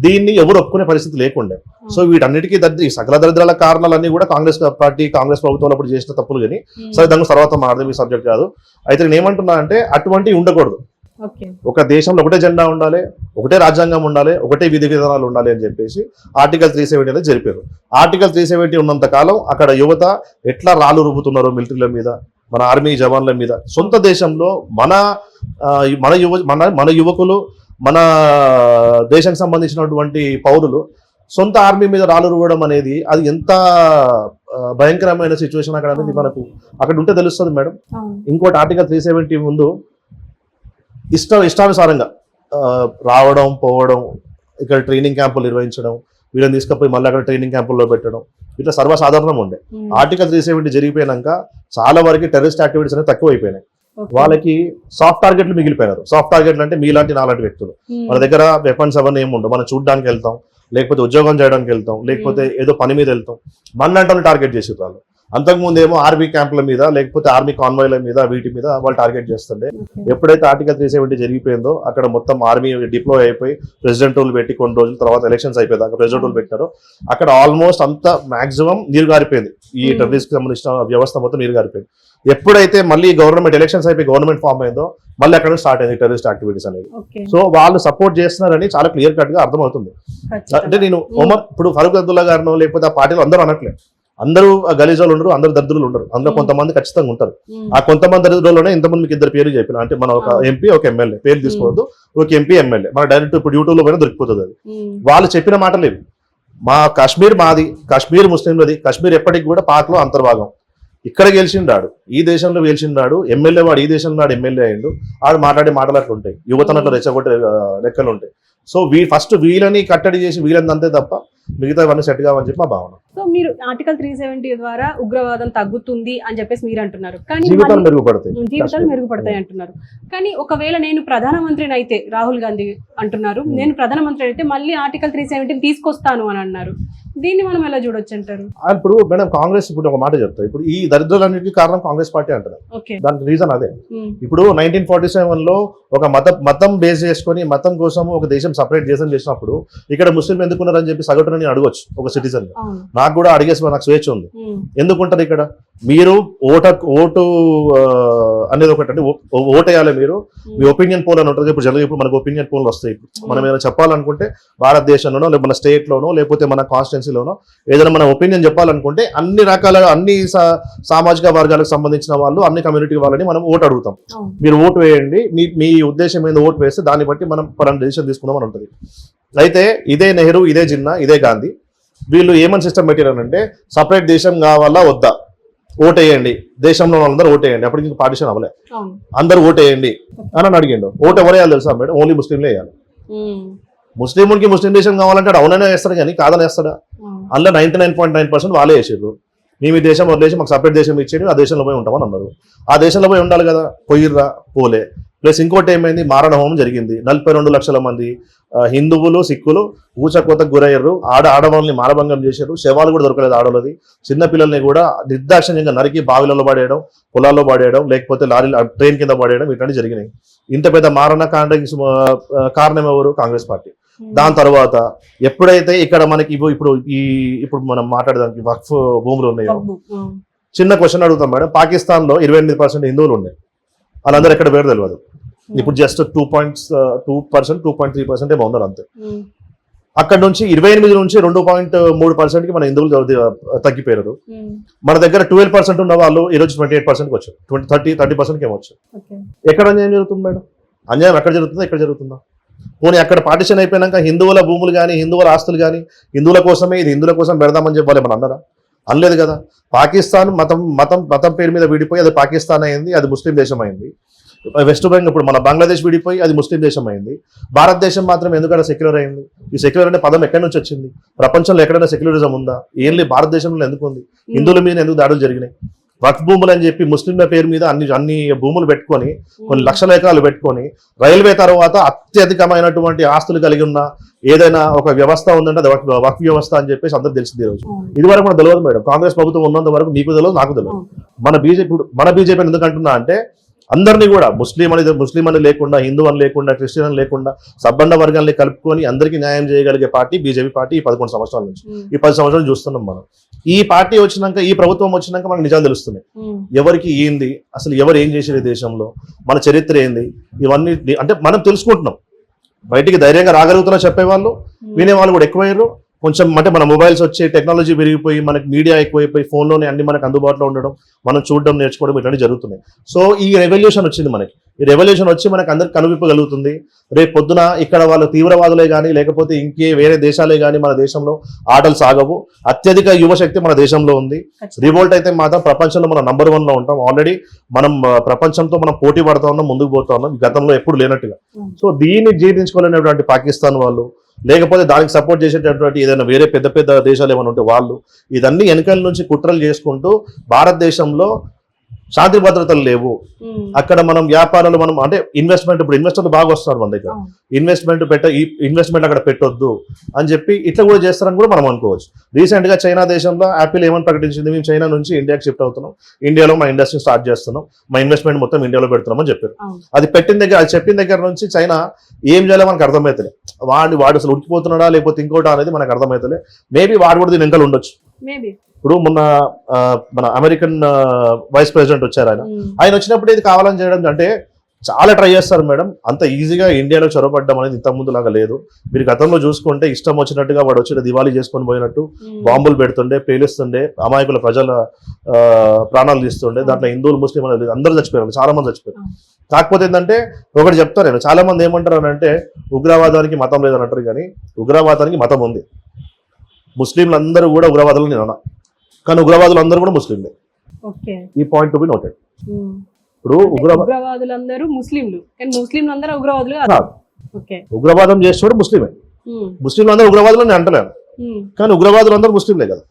దీన్ని ఎవరు ఒప్పుకునే పరిస్థితి లేకుండే. సో వీటన్నిటికీ సకల దరిద్రాల కారణాలన్నీ కూడా కాంగ్రెస్ పార్టీ కాంగ్రెస్ ప్రభుత్వంలో అప్పుడు చేసిన తప్పులు. కానీ సరే దాని తర్వాత మాట్లాడడం ఈ సబ్జెక్ట్ కాదు. అయితే నేను ఏమంటున్నా అంటే అటువంటివి ఉండకూడదు. ఒక దేశంలో ఒకటే జెండా ఉండాలి, ఒకటే రాజ్యాంగం ఉండాలి, ఒకటే విధి విధానాలు ఉండాలి అని చెప్పేసి ఆర్టికల్ 370 అనేది జరిపారు. ఆర్టికల్ 370 ఉన్నంత కాలం అక్కడ యువత ఎట్లా రాళ్ళు రుబ్బుతున్నారు మిలిటరీల మీద, మన ఆర్మీ జవాన్ల మీద. సొంత దేశంలో మన యువకులు, మన దేశానికి సంబంధించినటువంటి పౌరులు సొంత ఆర్మీ మీద రాళ్ళు రువ్వడం అనేది అది ఎంత భయంకరమైన సిచ్యువేషన్ అక్కడ అనేది మనకు అక్కడ ఉంటే తెలుస్తుంది మేడం. ఇంకోటి ఆర్టికల్ 370 ముందు ఇష్టానుసారంగా రావడం పోవడం, ఇక్కడ ట్రైనింగ్ క్యాంపులు నిర్వహించడం, వీళ్ళని తీసుకుపోయి మళ్ళీ అక్కడ ట్రైనింగ్ క్యాంపుల్లో పెట్టడం ఇట్లా సర్వసాధారణం ఉండే. ఆర్టికల్ 370 జరిగిపోయినాక చాలా వరకు టెర్రరిస్ట్ యాక్టివిటీస్ అనేవి తక్కువ అయిపోయినాయి. వాళ్ళకి సాఫ్ట్ టార్గెట్లు మిగిలిపోయినారు. సాఫ్ట్ టార్గెట్లు అంటే మీలాంటి నాలాంటి వ్యక్తులు. మన దగ్గర వెపన్స్ అవన్నీ ఏముండవు, మనం చూడడానికి వెళ్తాం, లేకపోతే ఉద్యోగం చేయడానికి వెళ్తాం, లేకపోతే ఏదో పని మీద వెళ్తాం, మన టార్గెట్ చేసి వాళ్ళు. అంతకుముందు ఏమో ఆర్మీ క్యాంపుల మీద లేకపోతే ఆర్మీ కాన్వాయ్ల మీద వీటి మీద వాళ్ళు టార్గెట్ చేస్తుండే. ఎప్పుడైతే ఆర్టికల్ 370 జరిగిపోయిందో అక్కడ మొత్తం ఆర్మీ డిప్లాయ్ అయిపోయి ప్రెసిడెంట్ రూల్ పెట్టి కొన్ని రోజుల తర్వాత ఎలక్షన్స్ అయిపోయింది, ప్రెసిడెంట్ రూల్ పెట్టారో అక్కడ ఆల్మోస్ట్ అంతా మాక్సిమం నీరు గారిపోయింది. ఈ టెర్రరిస్ట్ కి సంబంధించిన వ్యవస్థ మొత్తం నీరు గారిపోయింది. ఎప్పుడైతే మళ్ళీ గవర్నమెంట్ ఎలక్షన్స్ అయిపోయి గవర్నమెంట్ ఫామ్ అయిందో మళ్ళీ అక్కడ స్టార్ట్ అయింది టెర్రరిస్ట్ యాక్టివిటీస్ అనేది. సో వాళ్ళు సపోర్ట్ చేస్తున్నారని చాలా క్లియర్ కట్ గా అర్థమవుతుంది. అంటే నేను ఇప్పుడు ఫరూక్ అబ్దుల్లా గారినో లేకపోతే ఆ పార్టీలో అందరూ అనట్లేదు. అందరూ గలీజాలు ఉండరు, అందరు దరిద్రులు ఉండరు, అందులో కొంతమంది ఖచ్చితంగా ఉంటారు. ఆ కొంతమంది దరిద్రుల్లోనే ఇంతమంది మీకు 2 పేర్లు చెప్పిన, అంటే మన ఒక ఎంపీ ఒక ఎమ్మెల్యే పేరు తీసుకోవద్దు, ఒక ఎంపీ ఎమ్మెల్యే మన డైరెక్ట్ ఇప్పుడు యూట్యూబ్ లో పోయినా దొరికిపోతుంది. అది వాళ్ళు చెప్పిన మాటలు ఇవి. మా కాశ్మీర్ మాది, కాశ్మీర్ ముస్లింలది, కాశ్మీర్ ఎప్పటికి కూడా పాక్ లో అంతర్భాగం. ఇక్కడ గెలిచిండాడు, ఈ దేశంలో గెలిచిండాడు, ఎమ్మెల్యే వాడు ఈ దేశంలో నాడు ఎమ్మెల్యే అయ్యిండు, ఆడు మాట్లాడే మాటలు అట్లా ఉంటాయి, యువతనట్లు రెచ్చగొట్టే లెక్కలు ఉంటాయి. సో ఫస్ట్ వీళ్ళని కట్టడి చేసి వీళ్ళని అంతే తప్ప మిగతా ఇవన్నీ సెట్ కావని చెప్పి మా భావన. సో మీరు ఆర్టికల్ 370 ద్వారా ఉగ్రవాదం తగ్గుతుంది అని చెప్పేసి మీరు అంటున్నారు, కానీ జీవితాలు మెరుగుపడతాయి అంటున్నారు. కానీ ఒకవేళ నేను ప్రధానమంత్రిని అయితే, రాహుల్ గాంధీ అంటున్నారు నేను ప్రధానమంత్రి అయితే మళ్ళీ ఆర్టికల్ 370 తీసుకొస్తాను అని అన్నారు. దీన్ని మనం ఎలా చూడొచ్చు అంటారు? ఇప్పుడు మేడం కాంగ్రెస్ ఇప్పుడు ఒక మాట చెప్తారు, ఇప్పుడు ఈ దరిద్రాలన్నిటికీ కారణం కాంగ్రెస్ పార్టీ అంటారు. దానికి రీజన్ అదే. ఇప్పుడు 1947 లో ఒక మతం బేస్ చేసుకొని మతం కోసం ఒక దేశం సపరేట్ దేశం చేసినప్పుడు ఇక్కడ ముస్లిం ఎందుకున్నారని చెప్పి సగటున నేను అడగొచ్చు ఒక సిటిజన్. నాకు కూడా అడిగేసి నాకు స్వేచ్ఛ ఉంది. ఎందుకుంటారు ఇక్కడ? మీరు ఓటు అనేది ఒకటి, అంటే ఓటు వేయాలి. మీరు మీ ఒపీనియన్ పోల్ అని ఉంటుంది. ఇప్పుడు ఇప్పుడు మనకు ఒపీనియన్ పోల్ వస్తాయి. మనం ఏమైనా చెప్పాలనుకుంటే భారతదేశంలోనో లేకపోతే మన స్టేట్ లోనో లేకపోతే మన కాన్స్టిట్యున్సీలోనో ఏదైనా మన ఒపీనియన్ చెప్పాలనుకుంటే అన్ని రకాల అన్ని సామాజిక వర్గాలకు సంబంధించిన వాళ్ళు, అన్ని కమ్యూనిటీ వాళ్ళని మనం ఓటు అడుగుతాం. మీరు ఓటు వేయండి, మీ ఉద్దేశం ఏందో ఓటు వేస్తే దాన్ని బట్టి మనం పలానా డెసిషన్ తీసుకుందాం అని ఉంటుంది. అయితే ఇదే నెహ్రూ, ఇదే జిన్నా, ఇదే గాంధీ వీళ్ళు ఏమని సిస్టమ్ పెట్టారనంటే సపరేట్ దేశం కావాలా వద్దా, ఓటేయండి, దేశంలో వాళ్ళందరూ ఓటేయండి. అప్పటికి ఇంకా పార్టిషన్ అవ్వలే, అందరూ ఓటేయండి అని అడిగిండు. ఓటు ఎవరు వేయాలి తెలుసా మేడం? ఓన్లీ ముస్లింలే వేయాలి. ముస్లింకి ముస్లిం దేశం కావాలంటే అవుననే వేస్తాడు కానీ కాదని వేస్తాడా? అందులో 99.9% వాళ్ళే వేసారు. మేము ఈ దేశం వదిలేసి మాకు సపరేట్ దేశం ఇచ్చేది, ఆ దేశంలో పోయి ఉంటామని అన్నారు. ఆ దేశంలో పోయి ఉండాలి కదా, పోయిర్రా, పోలే. ప్లస్ ఇంకోటి ఏమైంది, మారణ హోమం జరిగింది. 42 లక్షల మంది హిందువులు సిక్కులు ఊచకోతకు గురయ్యారు. ఆడవాళ్ళని మానభంగం చేశారు. శవాలు కూడా దొరకలేదు ఆడవాళ్ళది. చిన్నపిల్లల్ని కూడా నిర్దాక్షిణ్యంగా నరికి బావిలలో పడేయడం, పొలాల్లో పడేయడం, లేకపోతే ట్రైన్ కింద పడేయడం ఇట్లాంటివి జరిగినాయి. ఇంత పెద్ద మారణ కారణం ఎవరు? కాంగ్రెస్ పార్టీ. దాని తర్వాత ఎప్పుడైతే ఇక్కడ మనకి ఇప్పుడు మనం మాట్లాడడానికి వక్ఫ్ భూములు ఉన్నాయో, చిన్న క్వశ్చన్ అడుగుతాం మేడం. పాకిస్తాన్ లో 28% హిందువులు ఉన్నాయి, వాళ్ళందరూ ఎక్కడ పేరు తెలియదు. ఇప్పుడు జస్ట్ 2%, 2.3% ఏమో ఉన్నారు అంతే. అక్కడ నుంచి 28 నుంచి 2.3% మన హిందువులు తగ్గిపోయారు. మన దగ్గర 12% ఉన్న వాళ్ళు ఈరోజు 28% వచ్చారు, 30% ఏమొచ్చారు. ఎక్కడ అన్యాయం జరుగుతుంది మేడం? అన్యాయం ఎక్కడ జరుగుతుందో ఇక్కడ జరుగుతుందా? పోనీ అక్కడ పార్టిషన్ అయిపోయినాక హిందువుల భూములు కానీ హిందువుల ఆస్తులు కానీ హిందువుల కోసమే, ఇది హిందువుల కోసం పెడదామని చెప్పాలి మనం అన్నారా? అనలేదు కదా. పాకిస్తాన్ మతం పేరు మీద విడిపోయి అది పాకిస్తాన్ అయింది, అది ముస్లిం దేశం అయింది. వెస్ట్ బెంగాల్ ఇప్పుడు మన బంగ్లాదేశ్ విడిపోయి అది ముస్లిం దేశం అయింది, భారతదేశం మాత్రం ఎందుకంటే సెక్యులర్ అయింది? ఈ సెక్యులర్ అనే పదం ఎక్కడి నుంచి వచ్చింది? ప్రపంచంలో ఎక్కడైనా సెక్యులరిజం ఉందా? ఏం భారతదేశంలో ఎందుకు ఉంది? హిందువుల మీద ఎందుకు దాడులు జరిగినాయి? వక్ఫ్ భూములు అని చెప్పి ముస్లింల పేరు మీద అన్ని భూములు పెట్టుకొని కొన్ని లక్షల ఎకరాలు పెట్టుకొని రైల్వే తర్వాత అత్యధికమైనటువంటి ఆస్తులు కలిగి ఉన్న ఏదైనా ఒక వ్యవస్థ ఉందంటే అది వక్ఫ్ వ్యవస్థ అని చెప్పేసి అందరూ తెలిసింది ఈ రోజు. ఇది వరకు మనకు తెలియదు మేడం. కాంగ్రెస్ ప్రభుత్వం ఉన్నంత వరకు మీకు తెలియదు, నాకు తెలియదు. మన బీజేపీ ఎందుకు అంటున్నా అంటే అందరినీ కూడా ముస్లిం అని లేకుండా, హిందూ అని లేకుండా, క్రిస్టియన్ అని లేకుండా సబ్బండ వర్గాల్ని కలుపుకొని అందరికీ న్యాయం చేయగలిగే పార్టీ బీజేపీ పార్టీ. ఈ 11 సంవత్సరాల నుంచి ఈ 10 సంవత్సరాలు చూస్తున్నాం మనం. ఈ పార్టీ వచ్చినాక, ఈ ప్రభుత్వం వచ్చినాక మనకు నిజాలు తెలుస్తున్నాయి. ఎవరికి ఏంది, అసలు ఎవరు ఏం చేసేది దేశంలో, మన చరిత్ర ఏంది, ఇవన్నీ అంటే మనం తెలుసుకుంటున్నాం. బయటికి ధైర్యంగా రాగలుగుతున్నా చెప్పేవాళ్ళు, వినేవాళ్ళు కూడా ఎక్కువయ్యారు. కొంచెం అంటే మన మొబైల్స్ వచ్చి టెక్నాలజీ పెరిగిపోయి మనకి మీడియా ఎక్కువైపోయి ఫోన్లోనే అన్ని మనకు అందుబాటులో ఉండడం, మనం చూడడం, నేర్చుకోవడం ఇట్లాంటివి జరుగుతున్నాయి. సో ఈ రెవల్యూషన్ వచ్చింది మనకి. ఈ రెవల్యూషన్ వచ్చి మనకు అందరికి కనువిప్పగలుగుతుంది. రేపు పొద్దున ఇక్కడ వాళ్ళు తీవ్రవాదులే కానీ లేకపోతే ఇంకే వేరే దేశాలే కానీ మన దేశంలో ఆటలు సాగవు. అత్యధిక యువశక్తి మన దేశంలో ఉంది. రివోల్ట్ అయితే మాత్రం ప్రపంచంలో మనం నంబర్ 1 లో ఉంటాం. ఆల్రెడీ మనం ప్రపంచంతో మనం పోటీ పడతా ఉన్నాం, ముందుకు పోతా ఉన్నాం, గతంలో ఎప్పుడు లేనట్టుగా. సో దీన్ని జీర్ణించుకోలేనటువంటి పాకిస్తాన్ వాళ్ళు, లేకపోతే దానికి సపోర్ట్ చేసేటటువంటి ఏదైనా వేరే పెద్ద పెద్ద దేశాలు ఏమైనా ఉంటే వాళ్ళు ఇదన్నీ వెనకాల నుంచి కుట్రలు చేసుకుంటూ భారతదేశంలో శాంతి భద్రతలు లేవు. అక్కడ మనం వ్యాపారాలు మనం అంటే ఇన్వెస్ట్మెంట్, ఇప్పుడు ఇన్వెస్టర్లు బాగా వస్తున్నారు మన దగ్గర, ఇన్వెస్ట్మెంట్ అక్కడ పెట్టొద్దు అని చెప్పి ఇట్లా కూడా చేస్తారని కూడా మనం అనుకోవచ్చు. రీసెంట్ గా చైనా దేశంలో యాపిల్ ఏమని ప్రకటించింది, మేము చైనా నుంచి ఇండియాకి షిఫ్ట్ అవుతున్నాం, ఇండియాలో మా ఇండస్ట్రీ స్టార్ట్ చేస్తున్నాం, మా ఇన్వెస్ట్మెంట్ మొత్తం ఇండియాలో పెడుతున్నాం అని చెప్పారు. అది చెప్పిన దగ్గర నుంచి చైనా ఏం చేయాలో మనకు అర్థమవుతుంది. వాడు అసలు ఉడికిపోతున్నాడా లేకపోతే ఇంకోటా అనేది మనకు అర్థమవుతుంది. మేబీ వాడు కూడా దీని వెనకాల ఉండొచ్చు. ఇప్పుడు మొన్న మన అమెరికన్ వైస్ ప్రెసిడెంట్ వచ్చారు, ఆయన వచ్చినప్పుడు ఇది కావాలని చేయడం అంటే చాలా ట్రై చేస్తారు మేడం. అంత ఈజీగా ఇండియాలో చొరబడ్డం అనేది ఇంతకుముందు లాగా లేదు. మీరు గతంలో చూసుకుంటే ఇష్టం వచ్చినట్టుగా వాడు వచ్చి దివాళీ చేసుకొని పోయినట్టు బాంబులు పెడుతుండే, పేలుస్తుండే, అమాయకుల ప్రజల ప్రాణాలు తీస్తుండే. దాంట్లో హిందువులు, ముస్లిం అనేది అందరూ చచ్చిపోయారు, చాలా మంది చచ్చిపోయారు. కాకపోతే ఏంటంటే ఒకటి చెప్తాను నేను, చాలా మంది ఏమంటారు అని అంటే ఉగ్రవాదానికి మతం లేదని అంటారు, కానీ ఉగ్రవాదానికి మతం ఉంది. ముస్లింలు అందరూ కూడా ఉగ్రవాదులు నేను అన్నా, కానీ ఉగ్రవాదులు అందరూ కూడా ముస్లింలే. ఈ పాయింట్ టు బి నోటెడ్. ఇప్పుడు ఉగ్రవాదులందరూ ముస్లింలు, కానీ ముస్లింలు అందరూ ఉగ్రవాదులు కాదు. ఉగ్రవాదం చేసేవాడు ముస్లిమే. ముస్లింలు అందరూ ఉగ్రవాదులు నేను అంటలేను, కానీ ఉగ్రవాదులు అందరూ ముస్లింలే కదా,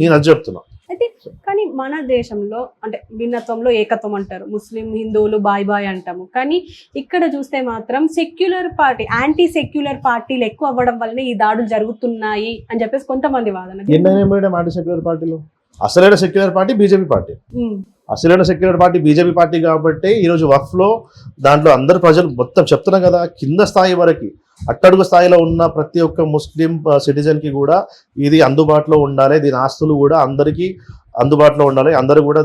నేను అది చెప్తున్నా. అయితే కానీ మన దేశంలో అంటే భిన్నత్వంలో ఏకత్వం అంటారు, ముస్లిం హిందువులు బాయ్ బాయ్ అంటాము, కానీ ఇక్కడ చూస్తే మాత్రం సెక్యులర్ పార్టీ, యాంటీ సెక్యులర్ పార్టీలు ఎక్కువ అవ్వడం వల్లనే ఈ దాడులు జరుగుతున్నాయి అని చెప్పేసి కొంతమంది వాదన. మేడం యాంటీ సెక్యులర్ పార్టీలు అసలైన సెక్యులర్ పార్టీ బీజేపీ పార్టీ. అసలైన సెక్యులర్ పార్టీ బీజేపీ పార్టీ కాబట్టి ఈరోజు వక్ఫ్ లో దాంట్లో అందరు ప్రజలు మొత్తం చెప్తున్నాం కదా, కింద స్థాయి వరకు అట్టడుగు స్థాయిలో ఉన్న ప్రతి ఒక్క ముస్లిం సిటిజన్ కి కూడా ఇది అందుబాటులో ఉండాలి, దీని ఆస్తులు కూడా అందరికీ అందుబాటులో ఉండాలి, అందరూ కూడా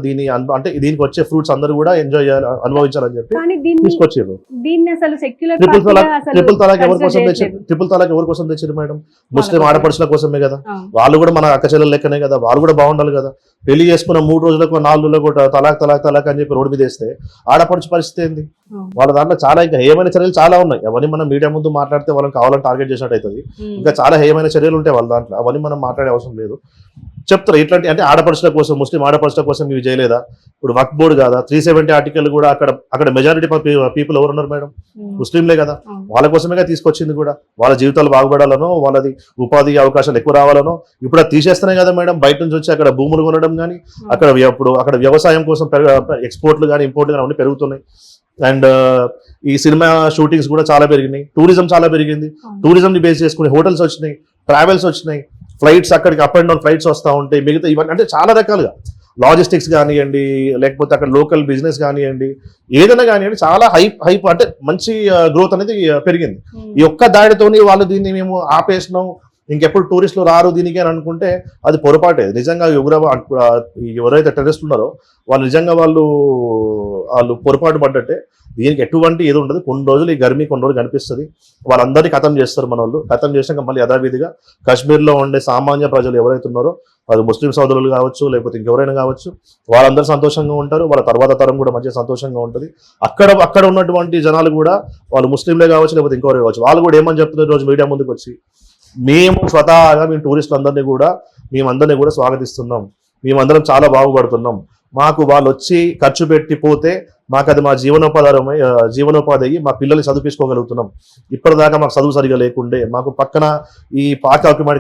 అంటే దీనికి వచ్చే ఫ్రూట్స్ అందరూ కూడా ఎంజాయ్ చేయాలి, అనుభవించాలని చెప్పి తీసుకొచ్చారు. ట్రిపుల్ తలాక్ ఎవరి కోసం తెచ్చారు? ట్రిపుల్ తలాక్ ఎవరి కోసం తెచ్చారు మేడం? ముస్లిం ఆడపడుచుల కోసమే కదా. వాళ్ళు కూడా మన అక్క చెల్లెల లెక్కనే కదా, వాళ్ళు కూడా బాగుండాలి కదా. పెళ్లి చేసుకున్న 3 రోజులకు 4 రోజులకు తలాక్ తలాక్ తలాక్ అని చెప్పి రోడ్డు మీద వేస్తే ఆడపడుచు పరిస్థితి ఏంది? వాళ్ళ దాంట్లో చాలా ఇంకా హేయమైన చర్యలు చాలా ఉన్నాయి. అవన్నీ మనం మీడియా ముందు మాట్లాడితే వాళ్ళని కావాలని టార్గెట్ చేసినట్టు అవుతుంది. ఇంకా చాలా హేయమైన చర్యలు ఉంటాయి వాళ్ళ దాంట్లో, అవన్నీ మనం మాట్లాడే అవసరం లేదు. చెప్తారు ఇట్లాంటి అంటే ఆడపడుచుల కోసం, ముస్లిం ఆడపడుచుల కోసం ఇవి చేయలేదా? ఇప్పుడు వక్ఫ్ బోర్డు కాదా, 370 ఆర్టికల్ కూడా అక్కడ మెజారిటీ పీపుల్ ఎవరు ఉన్నారు మేడం? ముస్లింలే కదా. వాళ్ళ కోసమే తీసుకొచ్చింది కూడా, వాళ్ళ జీవితాలు బాగుపడాలనో, వాళ్ళది ఉపాధి అవకాశాలు ఎక్కువ రావాలనో. ఇప్పుడు అది తీసేస్తున్నాయి కదా మేడం, బయట నుంచి వచ్చి అక్కడ భూములు కొనడం కానీ, అక్కడ వ్యవసాయం కోసం ఎక్స్పోర్ట్లు కానీ ఇంపోర్ట్లు కానీ అన్నీ పెరుగుతున్నాయి. అండ్ ఈ సినిమా షూటింగ్స్ కూడా చాలా పెరిగినాయి, టూరిజం చాలా పెరిగింది, టూరిజం ని బేస్ చేసుకుని హోటల్స్ వచ్చినాయి, ట్రావెల్స్ వచ్చినాయి, ఫ్లైట్స్ అక్కడికి అప్ అండ్ డౌన్ ఫ్లైట్స్ వస్తూ ఉంటాయి, మిగతా ఇవన్నీ అంటే చాలా రకాలుగా లాజిస్టిక్స్ కానివ్వండి, లేకపోతే అక్కడ లోకల్ బిజినెస్ కానివ్వండి, ఏదైనా కానివ్వండి, చాలా హైప్ అంటే మంచి గ్రోత్ అనేది పెరిగింది. ఈ ఒక్క దాడితోని వాళ్ళు దీన్ని మేము ఆపేసినాం, ఇంకెప్పుడు టూరిస్టులు రారు దీనికి అని అనుకుంటే అది పొరపాటే. నిజంగా ఎవరైతే టెర్రరిస్టులు ఉన్నారో వాళ్ళు నిజంగా వాళ్ళు పొరపాటు పడ్డట్టే. దీనికి ఎటువంటి ఏది ఉండదు. కొన్ని రోజులు ఈ గర్మీ కొన్ని రోజులు కనిపిస్తుంది, వాళ్ళందరినీ ఖతం చేస్తారు మన వాళ్ళు. ఖతం చేసినాక మళ్ళీ యథావిధిగా కాశ్మీర్లో ఉండే సామాన్య ప్రజలు ఎవరైతే ఉన్నారో, అది ముస్లిం సోదరులు కావచ్చు లేకపోతే ఇంకెవరైనా కావచ్చు, వాళ్ళందరూ సంతోషంగా ఉంటారు. వాళ్ళ తర్వాత తరం కూడా మంచిగా సంతోషంగా ఉంటుంది. అక్కడ ఉన్నటువంటి జనాలు కూడా వాళ్ళు ముస్లింలే కావచ్చు లేకపోతే ఇంకెవరే కావచ్చు, వాళ్ళు కూడా ఏమని చెప్తున్నారు రోజు మీడియా ముందుకు వచ్చి, మేము స్వతహాగా మేము టూరిస్టులందరినీ కూడా మేమందరినీ కూడా స్వాగతిస్తున్నాం, మేమందరం చాలా బాగుపడుతున్నాం, మాకు వాళ్ళు వచ్చి ఖర్చు పెట్టి పోతే మాకు అది మా జీవనోపాధి అయ్యి మా పిల్లల్ని చదివించుకోగలుగుతున్నాం. ఇప్పటిదాకా మాకు చదువు సరిగా లేకుండే, మాకు పక్కన ఈ పాక్ ఆక్యుపైడ్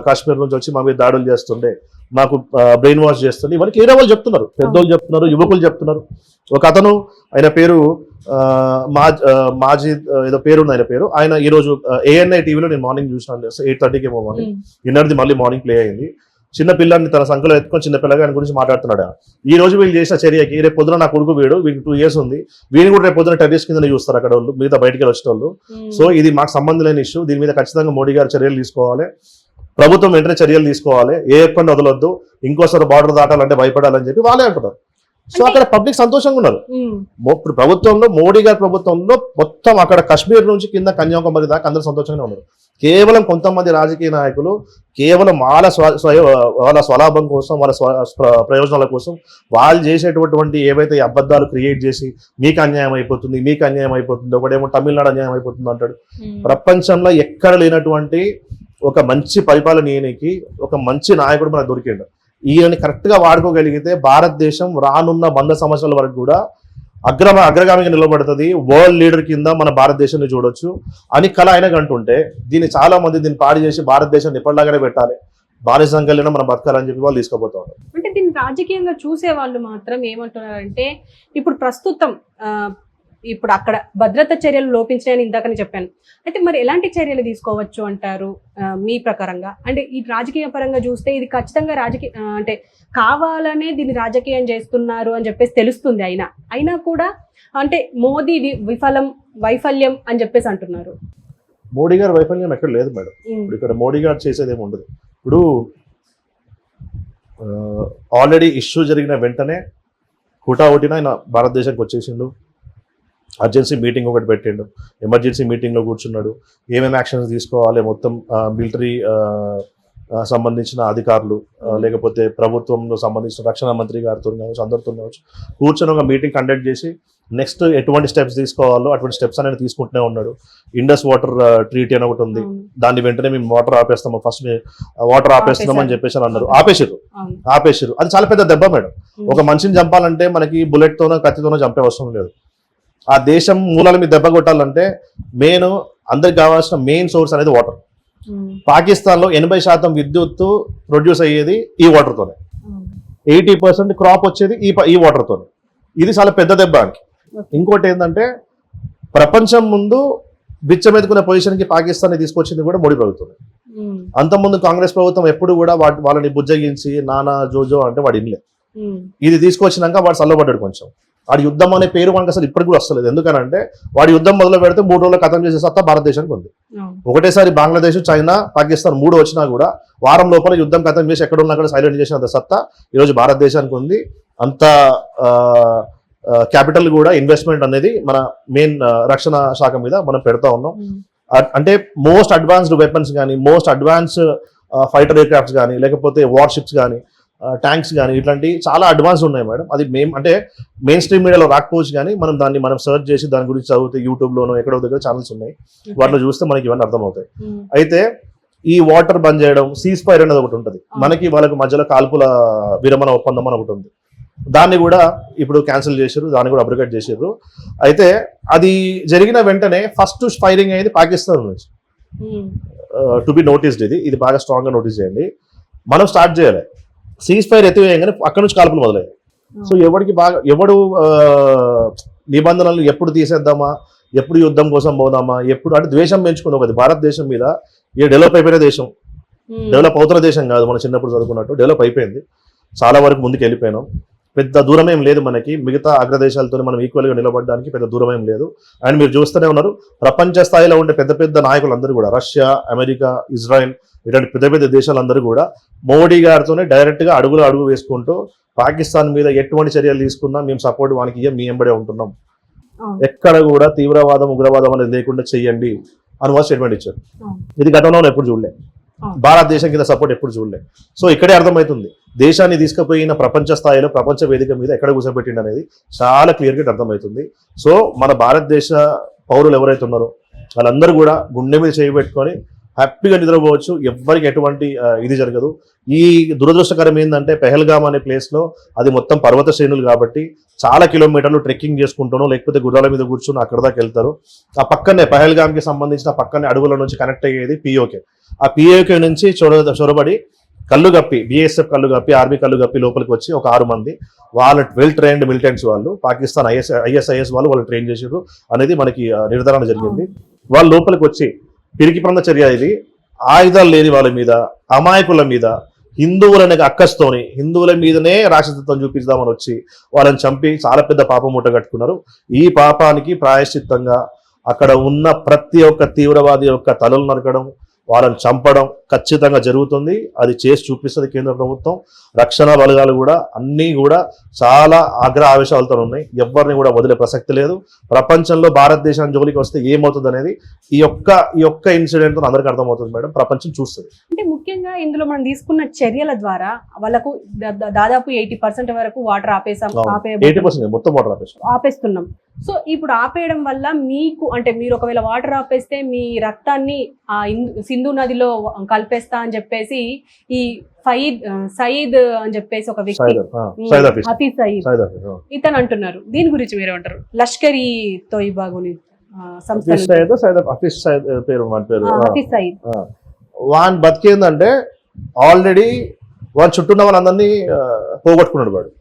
కాశ్మీర్ నుంచి వచ్చి మా మీద దాడులు చేస్తుండే, మాకు బ్రెయిన్ వాష్ చేస్తుండే, ఇవన్నీ వేరే వాళ్ళు చెప్తున్నారు, పెద్దోళ్ళు చెప్తున్నారు, యువకులు చెప్తున్నారు. ఒక అతను, ఆయన పేరు మాజిద్ ఏదో పేరుంది ఆయన పేరు, ఆయన ఈరోజు ANI టీవీలో నేను మార్నింగ్ చూసినాను 8:30కి ఏమో మార్నింగ్, నిన్నటిది మళ్ళీ మార్నింగ్ ప్లే అయింది. చిన్న పిల్లాన్ని తన సంఖ్యలో ఎత్తుకొని చిన్న పిల్లగాని గురించి మాట్లాడుతున్నాడు. ఈ రోజు వీళ్ళు చేసిన చర్యకి రేపు పొద్దున నా కొడుకు వీడికి 2 years ఉంది, వీడిని కూడా రేపు పొద్దున టెర్రరిస్ట్ కింద చూస్తారు అక్కడ వాళ్ళు, మిగతా బయటికి వచ్చిన వాళ్ళు. సో ఇది మాకు సంబంధం లేని ఇష్యూ, దీని మీద ఖచ్చితంగా మోడీ గారు చర్యలు తీసుకోవాలి, ప్రభుత్వం వెంటనే చర్యలు తీసుకోవాలి, ఏ ఒక్కడిని వదలొద్దు, ఇంకోసారి బార్డర్ దాటాలంటే భయపడాలని చెప్పి వాళ్ళే అంటున్నారు. సో అక్కడ పబ్లిక్ సంతోషంగా ఉన్నారు. ప్రభుత్వంలో, మోడీ గారి ప్రభుత్వంలో మొత్తం అక్కడ కాశ్మీర్ నుంచి కింద కన్యాకుమారి దాకా అందరూ సంతోషంగా ఉన్నారు. కేవలం కొంతమంది రాజకీయ నాయకులు కేవలం వాళ్ళ స్వలాభం కోసం, వాళ్ళ ప్రయోజనాల కోసం వాళ్ళు చేసేటటువంటి ఏవైతే అబద్ధాలు క్రియేట్ చేసి మీకు అన్యాయం అయిపోతుంది, ఒకడేమో తమిళనాడు అన్యాయం అయిపోతుంది అంటాడు. ప్రపంచంలో ఎక్కడ లేనటువంటి ఒక మంచి పరిపాలనీయనికి ఒక మంచి నాయకుడు మనకు దొరికిండు. ఈయనని కరెక్ట్గా వాడుకోగలిగితే భారతదేశం రానున్న 100 సంవత్సరాల వరకు కూడా అగ్రగామిగా నిలబడుతుంది, వరల్డ్ లీడర్ కింద మన భారతదేశాన్ని చూడొచ్చు అని కళ ఆయనకు అంటుంటే, దీన్ని చాలా మంది దీన్ని పాడు చేసి భారతదేశాన్ని ఎప్పటిలాగానే పెట్టాలి, బానిస సంఖ్యలో మనం బతకాలని చెప్పి వాళ్ళు తీసుకుపోతారు. అంటే దీన్ని రాజకీయంగా చూసే వాళ్ళు మాత్రం ఏమంటున్నారంటే, ఇప్పుడు ప్రస్తుతం ఇప్పుడు అక్కడ భద్రతా చర్యలు లోపించినాయని ఇందాకనే చెప్పాను. అయితే మరి ఎలాంటి చర్యలు తీసుకోవచ్చు అంటారు మీ ప్రకారంగా? అంటే ఈ రాజకీయ పరంగా చూస్తే ఇది ఖచ్చితంగా అంటే కావాలనే దీన్ని రాజకీయం చేస్తున్నారు అని చెప్పేసి తెలుస్తుంది. అయినా కూడా అంటే మోదీ వైఫల్యం అని చెప్పేసి అంటున్నారు. మోడీ గారు వైఫల్యం ఎక్కడ లేదు మేడం. ఇప్పుడు ఇక్కడ మోడీ గారు చేసేది ఏమి ఉండదు. ఇప్పుడు ఆల్రెడీ ఇష్యూ జరిగిన వెంటనే హుటాహుటిన ఆయన భారతదేశానికి వచ్చేసిండు, అర్జెన్సీ మీటింగ్ ఒకటి పెట్టిండు, ఎమర్జెన్సీ మీటింగ్లో కూర్చున్నాడు, ఏమేమి యాక్షన్స్ తీసుకోవాలి మొత్తం మిలిటరీ సంబంధించిన అధికారులు, లేకపోతే ప్రభుత్వంలో సంబంధించిన రక్షణ మంత్రి గారితో కావచ్చు, అందరితో కావచ్చు కూర్చొని ఒక మీటింగ్ కండక్ట్ చేసి నెక్స్ట్ ఎటువంటి స్టెప్స్ తీసుకోవాలో అటువంటి స్టెప్స్ అనేది తీసుకుంటూనే ఉన్నాడు. ఇండస్ వాటర్ ట్రీటీ అని ఒకటి ఉంది, దాన్ని వెంటనే మేము వాటర్ ఆపేస్తాము, ఫస్ట్ వాటర్ ఆపేస్తున్నాం అని చెప్పేసి అన్నారు. ఆపేసారు. అది చాలా పెద్ద దెబ్బ మేడం. ఒక మనిషిని చంపాలంటే మనకి బుల్లెట్తోనో కత్తితోనో చంపే అవసరం లేదు. ఆ దేశం మూలాల మీద దెబ్బ కొట్టాలంటే అందరికి కావాల్సిన మెయిన్ సోర్స్ అనేది వాటర్. పాకిస్తాన్ లో 80% విద్యుత్ ప్రొడ్యూస్ అయ్యేది ఈ వాటర్ తోనే, 80% క్రాప్ వచ్చేది ఈ వాటర్ తోనే. ఇది చాలా పెద్ద దెబ్బ. ఇంకోటి ఏంటంటే ప్రపంచం ముందు బిచ్చమెత్తుకునే పొజిషన్ కి పాకిస్తాన్ తీసుకొచ్చింది కూడా మోడీ ప్రభుత్వం. అంతకుముందు కాంగ్రెస్ ప్రభుత్వం ఎప్పుడు కూడా వాళ్ళని బుజ్జగించి నానా జోజో అంటే వాడు ఇన్లే. ఇది తీసుకొచ్చినాక వాడు చల్లబడ్డాడు కొంచెం. వాడి యుద్ధం అనే పేరు మనకు అసలు ఇప్పటికి కూడా వస్తలేదు. ఎందుకనంటే వాడి యుద్ధం మొదలు పెడితే 3 రోజులు ఖతం చేసే సత్తా భారతదేశానికి ఉంది. ఒకటేసారి బంగ్లాదేశ్, చైనా, పాకిస్తాన్ 3 వచ్చినా కూడా వారం లోపల యుద్ధం ఖతం చేసి ఎక్కడున్నా అక్కడ సైలెంట్ చేసినంత సత్తా ఈరోజు భారతదేశానికి ఉంది. అంత క్యాపిటల్ కూడా ఇన్వెస్ట్మెంట్ అనేది మన మెయిన్ రక్షణ శాఖ మీద మనం పెడతా ఉన్నాం. అంటే మోస్ట్ అడ్వాన్స్డ్ వెపన్స్ కానీ, మోస్ట్ అడ్వాన్స్డ్ ఫైటర్ ఎయిర్క్రాఫ్ట్స్ కానీ, లేకపోతే వార్షిప్స్ కానీ, ట్యాంక్స్ కానీ, ఇట్లాంటి చాలా అడ్వాన్స్ ఉన్నాయి మేడం. అది అంటే మెయిన్ స్ట్రీమ్ మీడియాలో రాకపోవచ్చు కానీ మనం సర్చ్ చేసి దాని గురించి చదివితే యూట్యూబ్లోనో ఎక్కడో దగ్గర ఛానల్స్ ఉన్నాయి, వాటిలో చూస్తే మనకి ఇవన్నీ అర్థమవుతాయి. అయితే ఈ వాటర్ బంద్ చేయడం, సీజ్ ఫైర్ అనేది ఒకటి ఉంటుంది మనకి, వాళ్ళకి మధ్యలో కాల్పుల విరమణ ఒప్పందం అని ఒకటి ఉంది. దాన్ని కూడా ఇప్పుడు క్యాన్సిల్ చేశారు, దాన్ని కూడా అబ్రికేట్ చేశారు. అయితే అది జరిగిన వెంటనే ఫస్ట్ ఫైరింగ్ అయింది పాకిస్తాన్ నుంచి. టు బి నోటీస్డ్, ఇది బాగా స్ట్రాంగ్ గా నోటీస్ చేయండి. మనం స్టార్ట్ చేయాలి, సీజ్ ఫైర్ ఎత్తివేయగానే అక్కడ నుంచి కాల్పులు మొదలయ్యాయి. సో ఎవడు నిబంధనలు ఎప్పుడు తీసేద్దామా, ఎప్పుడు యుద్ధం కోసం పోదామా, ఎప్పుడు అంటే ద్వేషం పెంచుకుంది ఒకటి భారతదేశం మీద. ఏ డెవలప్ అయిపోయిన దేశం, డెవలప్ అవుతున్న దేశం కాదు, మనం చిన్నప్పుడు చదువుకున్నట్టు డెవలప్ అయిపోయింది, చాలా వరకు ముందుకు వెళ్ళిపోయినాం. పెద్ద దూరం ఏం లేదు మనకి, మిగతా అగ్రదేశాలతో మనం ఈక్వల్గా నిలబడడానికి పెద్ద దూరం ఏం లేదు. అండ్ మీరు చూస్తూనే ఉన్నారు, ప్రపంచ స్థాయిలో ఉండే పెద్ద పెద్ద నాయకులందరూ కూడా, రష్యా, అమెరికా, ఇజ్రాయెల్, ఇలాంటి పెద్ద పెద్ద దేశాలందరూ కూడా మోడీ గారితోనే డైరెక్ట్ గా అడుగు వేసుకుంటూ పాకిస్తాన్ మీద ఎటువంటి చర్యలు తీసుకున్నా మేము సపోర్ట్ వానికి మీ ఎంబడే ఉంటున్నాం, ఎక్కడ కూడా తీవ్రవాదం ఉగ్రవాదం అనేది లేకుండా చెయ్యండి అని స్టేట్మెంట్ ఇచ్చారు. ఇది గతంలో ఎప్పుడు చూడలే, భారతదేశం కింద సపోర్ట్ ఎప్పుడు చూడలే. సో ఇక్కడే అర్థమవుతుంది దేశాన్ని తీసుకుపోయిన ప్రపంచ స్థాయిలో, ప్రపంచ వేదిక మీద ఎక్కడ కూర్చోబెట్టిండి అనేది చాలా క్లియర్గా అర్థమవుతుంది. సో మన భారతదేశ పౌరులు ఎవరైతే ఉన్నారో వాళ్ళందరూ కూడా గుండె మీద చేయబెట్టుకొని హ్యాపీగా నిద్రపోవచ్చు, ఎవ్వరికి ఎటువంటి ఇది జరగదు. ఈ దురదృష్టకరం ఏంటంటే పెహల్గామ్ అనే ప్లేస్లో అది మొత్తం పర్వత శ్రేణులు కాబట్టి చాలా కిలోమీటర్లు ట్రెక్కింగ్ చేసుకుంటానో లేకపోతే గుర్రాల మీద కూర్చొని అక్కడ దాకా వెళ్తారు. ఆ పక్కనే పెహల్గామ్కి సంబంధించిన పక్కనే అడవుల నుంచి కనెక్ట్ అయ్యేది పిఓకే. ఆ పిఓకే నుంచి చొరబడి కల్లుగప్పి, బిఎస్ఎఫ్ కల్లుగప్పి, ఆర్మీ కల్లుగప్పి లోపలికి వచ్చి ఒక 6 మంది వాళ్ళ వెల్ ట్రైన్డ్ మిలిటెంట్స్ వాళ్ళు, పాకిస్తాన్ ఐఎస్ఐఎస్ వాళ్ళు ట్రైన్ చేసారు అనేది మనకి నిర్ధారణ జరిగింది. వాళ్ళు లోపలికి వచ్చి పిరికి పంద చర్య ఇది, ఆయుధాలు లేని వాళ్ళ మీద, అమాయకుల మీద, హిందువులనే అక్కస్తోని హిందువుల మీదనే రాక్షసత్వం చూపిద్దామని వచ్చి వాళ్ళని చంపి చాలా పెద్ద పాపం మూట కట్టుకున్నారు. ఈ పాపానికి ప్రాయశ్చిత్తంగా అక్కడ ఉన్న ప్రతి ఒక్క తీవ్రవాది యొక్క తలలు నరకడం, వాళ్ళని చంపడం ఖచ్చితంగా జరుగుతుంది. అది చేసి చూపిస్తుంది కేంద్ర ప్రభుత్వం. రక్షణ బలగాలు కూడా అన్నీ కూడా చాలా ఆవేశాలతో ఉన్నాయి. ఎవరిని కూడా వదిలే ప్రసక్తి లేదు. ప్రపంచంలో భారతదేశాన్ని జోలికి వస్తే ఏమవుతుంది అనేది ఈ యొక్క ఇన్సిడెంట్ అందరికీ అర్థమవుతుంది మేడం. ప్రపంచం చూస్తుంది. అంటే ముఖ్యంగా ఇందులో మనం తీసుకున్న చర్యల ద్వారా వాళ్ళకు దాదాపు 80% వరకు వాటర్ మొత్తం వాటర్ ఆపేస్తున్నాం. సో ఇప్పుడు ఆపేయడం వల్ల మీకు అంటే మీరు ఒకవేళ వాటర్ ఆపేస్తే మీ రక్తాన్ని ఆ సింధు నదిలో కలిపేస్తా అని చెప్పేసి ఈ సయీద్ అని చెప్పేసి ఒక వ్యక్తి హఫీజ్ సయీద్ ఇతను అంటున్నారు. దీని గురించి మీరు అంటారు? లష్కరీ తోయిబా హఫీజ్ సయీద్ వాన్ బతికేందంటే ఆల్రెడీ వాని చుట్టూ ఉన్న వాళ్ళందరినీ పోగొట్టుకున్నాడు వాడు.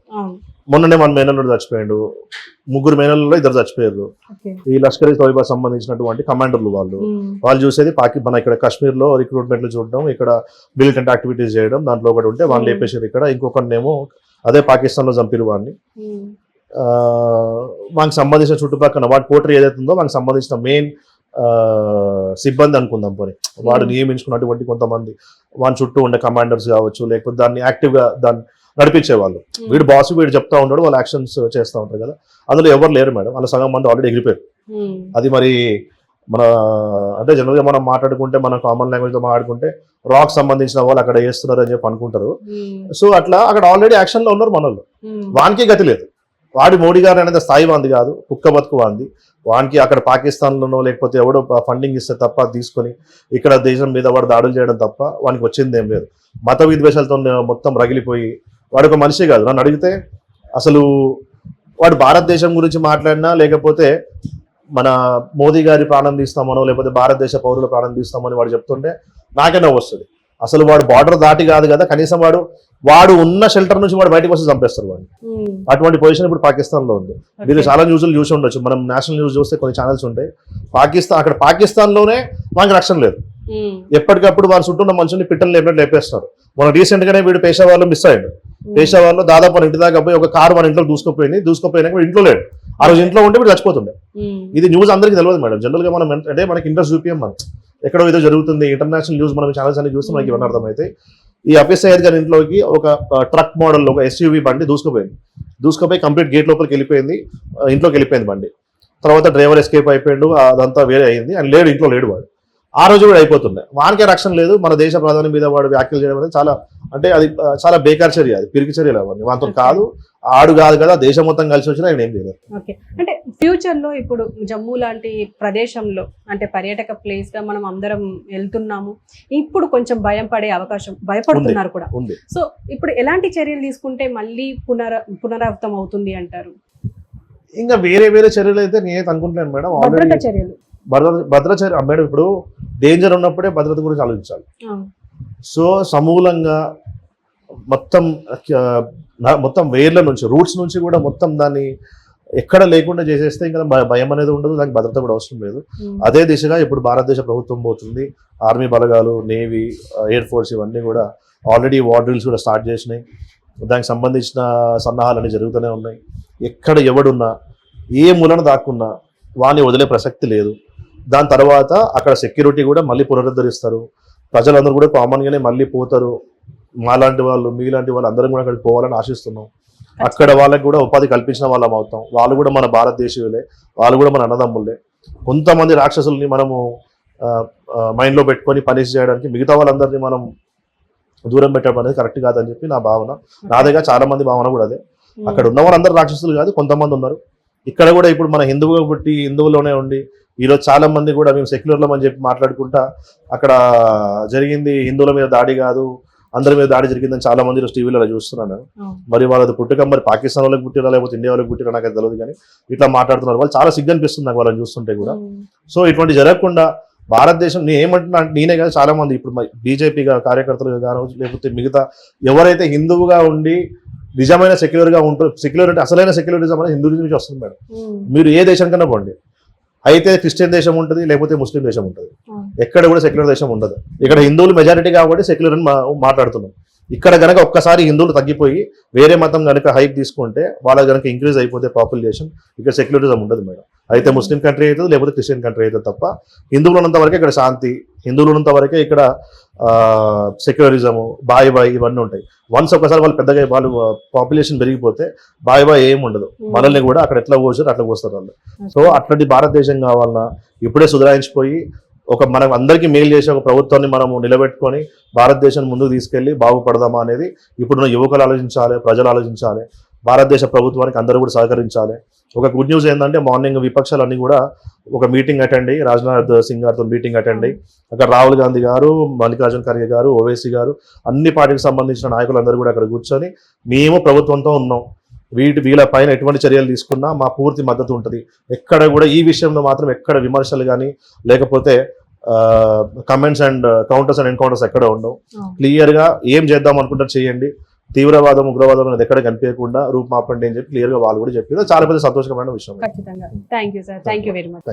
మొన్ననే మన మేనల్లుడు చచ్చిపోయాడు, 3 మేనల్లో 2 చచ్చిపోయారు. ఈ లష్కర్ తోయిబా సంబంధించినటువంటి కమాండర్లు వాళ్ళు చూసేది మన ఇక్కడ కాశ్మీర్ లో రిక్రూట్మెంట్లు చూడడం, ఇక్కడ మిలిటెంట్ యాక్టివిటీస్ చేయడం, దాంట్లో ఒకటి ఉంటే వాళ్ళు లేపేసారు. ఇక్కడ ఇంకొకరినేమో అదే పాకిస్తాన్ లో చంపిరు వాడిని. మనకు సంబంధించిన చుట్టుపక్కల వాడి కోటరీ ఏదైతే ఉందో మనకు సంబంధించిన మెయిన్ సిబ్బంది అనుకుందాం పోనీ, వాడు నియమించుకున్నటువంటి కొంతమంది వాని చుట్టూ ఉండే కమాండర్స్ కావచ్చు, లేకపోతే దాన్ని యాక్టివ్గా దాన్ని నడిపించే వాళ్ళు. వీడు బాస్ వీడు చెప్తా ఉంటాడు, వాళ్ళు యాక్షన్స్ చేస్తూ ఉంటారు కదా. అందులో ఎవరు లేరు మేడం, వాళ్ళ సగం మంది ఆల్రెడీ ఎగిరిపోయారు. అది మరి మన అంటే జనరల్గా మనం మాట్లాడుకుంటే, మన కామన్ లాంగ్వేజ్ లో మాట్లాడుకుంటే రాక్ సంబంధించిన వాళ్ళు అక్కడ వేస్తున్నారు అని చెప్పి అనుకుంటారు. సో అట్లా అక్కడ ఆల్రెడీ యాక్షన్ లో ఉన్నారు మనోళ్ళు. వానికి గతి లేదు. వాడి మోడీ గారు అనేది స్థాయి వాంది కాదు, కుక్క బతుకు వాంది. వానికి అక్కడ పాకిస్తాన్లోనో లేకపోతే ఎవడో ఫండింగ్ ఇస్తే తప్ప తీసుకొని ఇక్కడ దేశం మీద వాడు దాడులు చేయడం తప్ప వానికి వచ్చింది ఏం లేదు. మత విద్వేషాలతో మొత్తం రగిలిపోయి వాడు ఒక మనిషి కాదు. నన్ను అడిగితే అసలు వాడు భారతదేశం గురించి మాట్లాడినా, లేకపోతే మన మోదీ గారి ప్రాణం తీస్తామనో లేకపోతే భారతదేశ పౌరుల ప్రాణం తీస్తామని వాడు చెప్తుంటే నాకే నవ్వు వస్తుంది. అసలు వాడు బార్డర్ దాటి కాదు కదా, కనీసం వాడు ఉన్న షెల్టర్ నుంచి వాడు బయటకు వస్తే చంపేస్తారు వాడిని. అటువంటి పొజిషన్ ఇప్పుడు పాకిస్తాన్ లో ఉంది. మీరు చాలా న్యూస్లు చూసి ఉండొచ్చు, మనం నేషనల్ న్యూస్ చూస్తే కొన్ని ఛానల్స్ ఉంటాయి. అక్కడ పాకిస్తాన్ లోనే మనకి రక్షణ లేదు. ఎప్పటికప్పుడు వారి చుట్టూ ఉన్న మనుషుల్ని పిట్టలు లేపినట్టు లేపేస్తున్నారు. మన రీసెంట్ గానే వీడు పేషావార్లో మిస్ అయ్యాడు. పేషావార్లో దాదాపు మన ఇంటి దాకా పోయి ఒక కారు మన ఇంట్లో దూసుకుపోయినాక ఇంట్లో లేడు. ఆ రోజు ఇంట్లో ఉంటే వీడు చచ్చిపోతుండే. ఇది న్యూస్ అందరికీ తెలియదు మేడం. జనరల్ గా మనం అంటే మనకి ఇంట్రెస్ట్ చూపియం, మనం ఎక్కడో ఏదో జరుగుతుంది ఇంటర్నేషనల్ న్యూస్ మనం ఛానల్స్ అన్ని చూస్తే మనకి ఇవన్నీ అర్థమైతే. ఈ హఫీజ్ సయీద్ గారి ఇంట్లోకి ఒక ట్రక్ మోడల్ ఒక ఎస్యూవీ బండి దూసుకుపోయి కంప్లీట్ గేట్ లోపలికి వెళ్ళిపోయింది, ఇంట్లోకి వెళ్ళిపోయింది బండి. తర్వాత డ్రైవర్ ఎస్కేప్ అయిపోయాడు, అదంతా వేరే అయింది. అని లేడు, ఇంట్లో లేడు వాడు. ఆ రోజు కూడా అయిపోతుండే. వానికే రక్షణ లేదు. మన దేశ ప్రధాని మీద వాడు వ్యాఖ్యలు చేయడం అనేది చాలా అంటే అది చాలా బేకార్ చర్య, అది పిరికి చర్యలు అవన్నీ. వాటితో కాదు, ఆడు కాదు కదా, దేశం మొత్తం కలిసి వచ్చినా ఆయన ఏం చేయలేదు. ఓకే, అంటే ఫ్యూచర్ లో ఇప్పుడు జమ్మూ లాంటి ప్రదేశంలో అంటే పర్యాటక ప్లేస్ గా మనం అందరం వెళ్తున్నాము. ఇప్పుడు కొంచెం భయపడుతున్నారు కూడా. సో ఇప్పుడు ఎలాంటి చర్యలు తీసుకుంటే మళ్ళీ పునరావృతం అవుతుంది అంటారు? ఇంకా వేరే చర్యలు అయితే నేనైతే అనుకుంటున్నాను మేడం. భద్రతా చర్యలు భద్రచర్య మేడం, ఇప్పుడు డేంజర్ ఉన్నప్పుడే భద్రత గురించి ఆలోచించాలి. సో సమూలంగా మొత్తం వేర్ల నుంచి, రూట్స్ నుంచి కూడా మొత్తం దాన్ని ఎక్కడ లేకుండా చేసేస్తే ఇంకా భయం అనేది ఉండదు, దానికి భద్రత కూడా అవసరం లేదు. అదే దిశగా ఇప్పుడు భారతదేశ ప్రభుత్వం పోతుంది. ఆర్మీ బలగాలు, నేవీ, ఎయిర్ ఫోర్స్ ఇవన్నీ కూడా ఆల్రెడీ వార్ డ్రిల్స్ కూడా స్టార్ట్ చేసినాయి. దానికి సంబంధించిన సన్నాహాలన్నీ జరుగుతూనే ఉన్నాయి. ఎక్కడ ఎవడున్నా ఏ మూలన దాక్కున్నా వాడిని వదిలే ప్రసక్తి లేదు. దాని తర్వాత అక్కడ సెక్యూరిటీ కూడా మళ్ళీ పునరుద్ధరిస్తారు. ప్రజలందరూ కూడా కామన్గానే మళ్ళీ పోతారు. మాలాంటి వాళ్ళు, మీలాంటి వాళ్ళు అందరం కూడా అక్కడికి పోవాలని ఆశిస్తున్నాం. అక్కడ వాళ్ళకి కూడా ఉపాధి కల్పించిన వాళ్ళం అవుతాం. వాళ్ళు కూడా మన భారతదేశీయులే, వాళ్ళు కూడా మన అన్నదమ్ములే. కొంతమంది రాక్షసుల్ని మనము మైండ్లో పెట్టుకొని పనిష్ చేయడానికి మిగతా వాళ్ళందరినీ మనం దూరం పెట్టడం అనేది కరెక్ట్ కాదని చెప్పి నా భావన. నాదేగా చాలా మంది భావన కూడా అదే. అక్కడ ఉన్న వాళ్ళందరూ రాక్షసులు కాదు, కొంతమంది ఉన్నారు. ఇక్కడ కూడా ఇప్పుడు మన హిందువుగా పుట్టి హిందువులోనే ఉండి ఈరోజు చాలా మంది కూడా మేము సెక్యులర్లం అని చెప్పి మాట్లాడుకుంటా అక్కడ జరిగింది హిందువుల మీద దాడి కాదు, అందరి మీద దాడి జరిగిందని చాలా మంది ఈరోజు టీవీలో చూస్తున్నాను. మరి వాళ్ళది పుట్టుక మరి పాకిస్తాన్ వాళ్ళకి పుట్టిరా లేకపోతే ఇండియా వాళ్ళకి పుట్టిరా నాకు తెలియదు, కానీ ఇట్లా మాట్లాడుతున్నారు. వాళ్ళు చాలా సిగ్గు అనిపిస్తుంది నాకు వాళ్ళని చూస్తుంటే కూడా. సో ఇటువంటి జరగకుండా భారతదేశం నేను ఏమంటున్నా అంటే నేనే కాదు చాలా మంది ఇప్పుడు బీజేపీ కార్యకర్తలు కావచ్చు లేకపోతే మిగతా ఎవరైతే హిందువుగా ఉండి నిజమైన సెక్యులర్గా ఉంటారు, సెక్యులర్ అంటే అసలైన సెక్యులరిజం అనేది హిందూయిజం నుంచి వస్తుంది మేడం. మీరు ఏ దేశానికన్నా పోండి, అయితే క్రిస్టియన్ దేశం ఉంటుంది లేకపోతే ముస్లిం దేశం ఉంటుంది, ఎక్కడ కూడా సెక్యులర్ దేశం ఉండదు. ఇక్కడ హిందువులు మెజారిటీ కాబట్టి సెక్యులర్ అని మాట్లాడుతున్నాం. ఇక్కడ గనక ఒక్కసారి హిందువులు తగ్గిపోయి వేరే మతం కనుక హైక్ తీసుకుంటే వాళ్ళకి కనుక ఇంక్రీజ్ అయిపోతే పాపులేషన్ ఇక్కడ సెక్యులరిజం ఉండదు మేడం. అయితే ముస్లిం కంట్రీ అవుతుంది లేకపోతే క్రిస్టియన్ కంట్రీ అవుతుంది తప్ప హిందువులు ఉన్నంత వరకే ఇక్కడ శాంతి, హిందువులు ఉన్నంత వరకే ఇక్కడ సెక్యులరిజము బాయ్ బాయ్ ఇవన్నీ ఉంటాయి. వన్స్ ఒకసారి వాళ్ళు పెద్దగా వాళ్ళు పాపులేషన్ పెరిగిపోతే బాయ్ బాయ్ ఏమి ఉండదు. మనల్ని కూడా అక్కడ ఎట్లా పోసారు అట్లా పోస్తారు వాళ్ళు. సో అట్లాంటి భారతదేశం కావాలన్నా ఇప్పుడే సుధరాయించిపోయి మనం అందరికీ మేలు చేసే ఒక ప్రభుత్వాన్ని మనము నిలబెట్టుకొని భారతదేశం ముందుకు తీసుకెళ్లి బాగుపడదామా అనేది ఇప్పుడున్న యువకులు ఆలోచించాలి, ప్రజలు ఆలోచించాలి. భారతదేశ ప్రభుత్వానికి అందరూ కూడా సహకరించాలి. ఒక గుడ్ న్యూస్ ఏంటంటే మార్నింగ్ విపక్షాలన్నీ కూడా ఒక మీటింగ్ అటెండ్ అయ్యి రాజ్నాథ్ సింగ్ గారితో మీటింగ్ అటెండ్ అయ్యి అక్కడ రాహుల్ గాంధీ గారు, మల్లికార్జున ఖర్గే గారు, ఓవైసీ గారు అన్ని పార్టీకి సంబంధించిన నాయకులందరూ కూడా అక్కడ కూర్చొని మేము ప్రభుత్వంతో ఉన్నాం, వీళ్ళ పైన ఎటువంటి చర్యలు తీసుకున్నా మా పూర్తి మద్దతు ఉంటుంది, ఎక్కడ కూడా ఈ విషయంలో మాత్రం ఎక్కడ విమర్శలు కానీ లేకపోతే comments and counters and encounters ఎక్కడ ఉండవు. క్లియర్ గా ఏం చేద్దాం అనుకుంటారు చేయండి, తీవ్రవాదం ఉగ్రవాదం అనేది ఎక్కడ కనిపించకుండా రూపుమాపండి అని చెప్పి క్లియర్ గా వాళ్ళు కూడా చెప్పారు. చాలా పెద్ద సంతోషకరమైన విషయం. ఖచ్చితంగా. Thank you sir, thank you very much.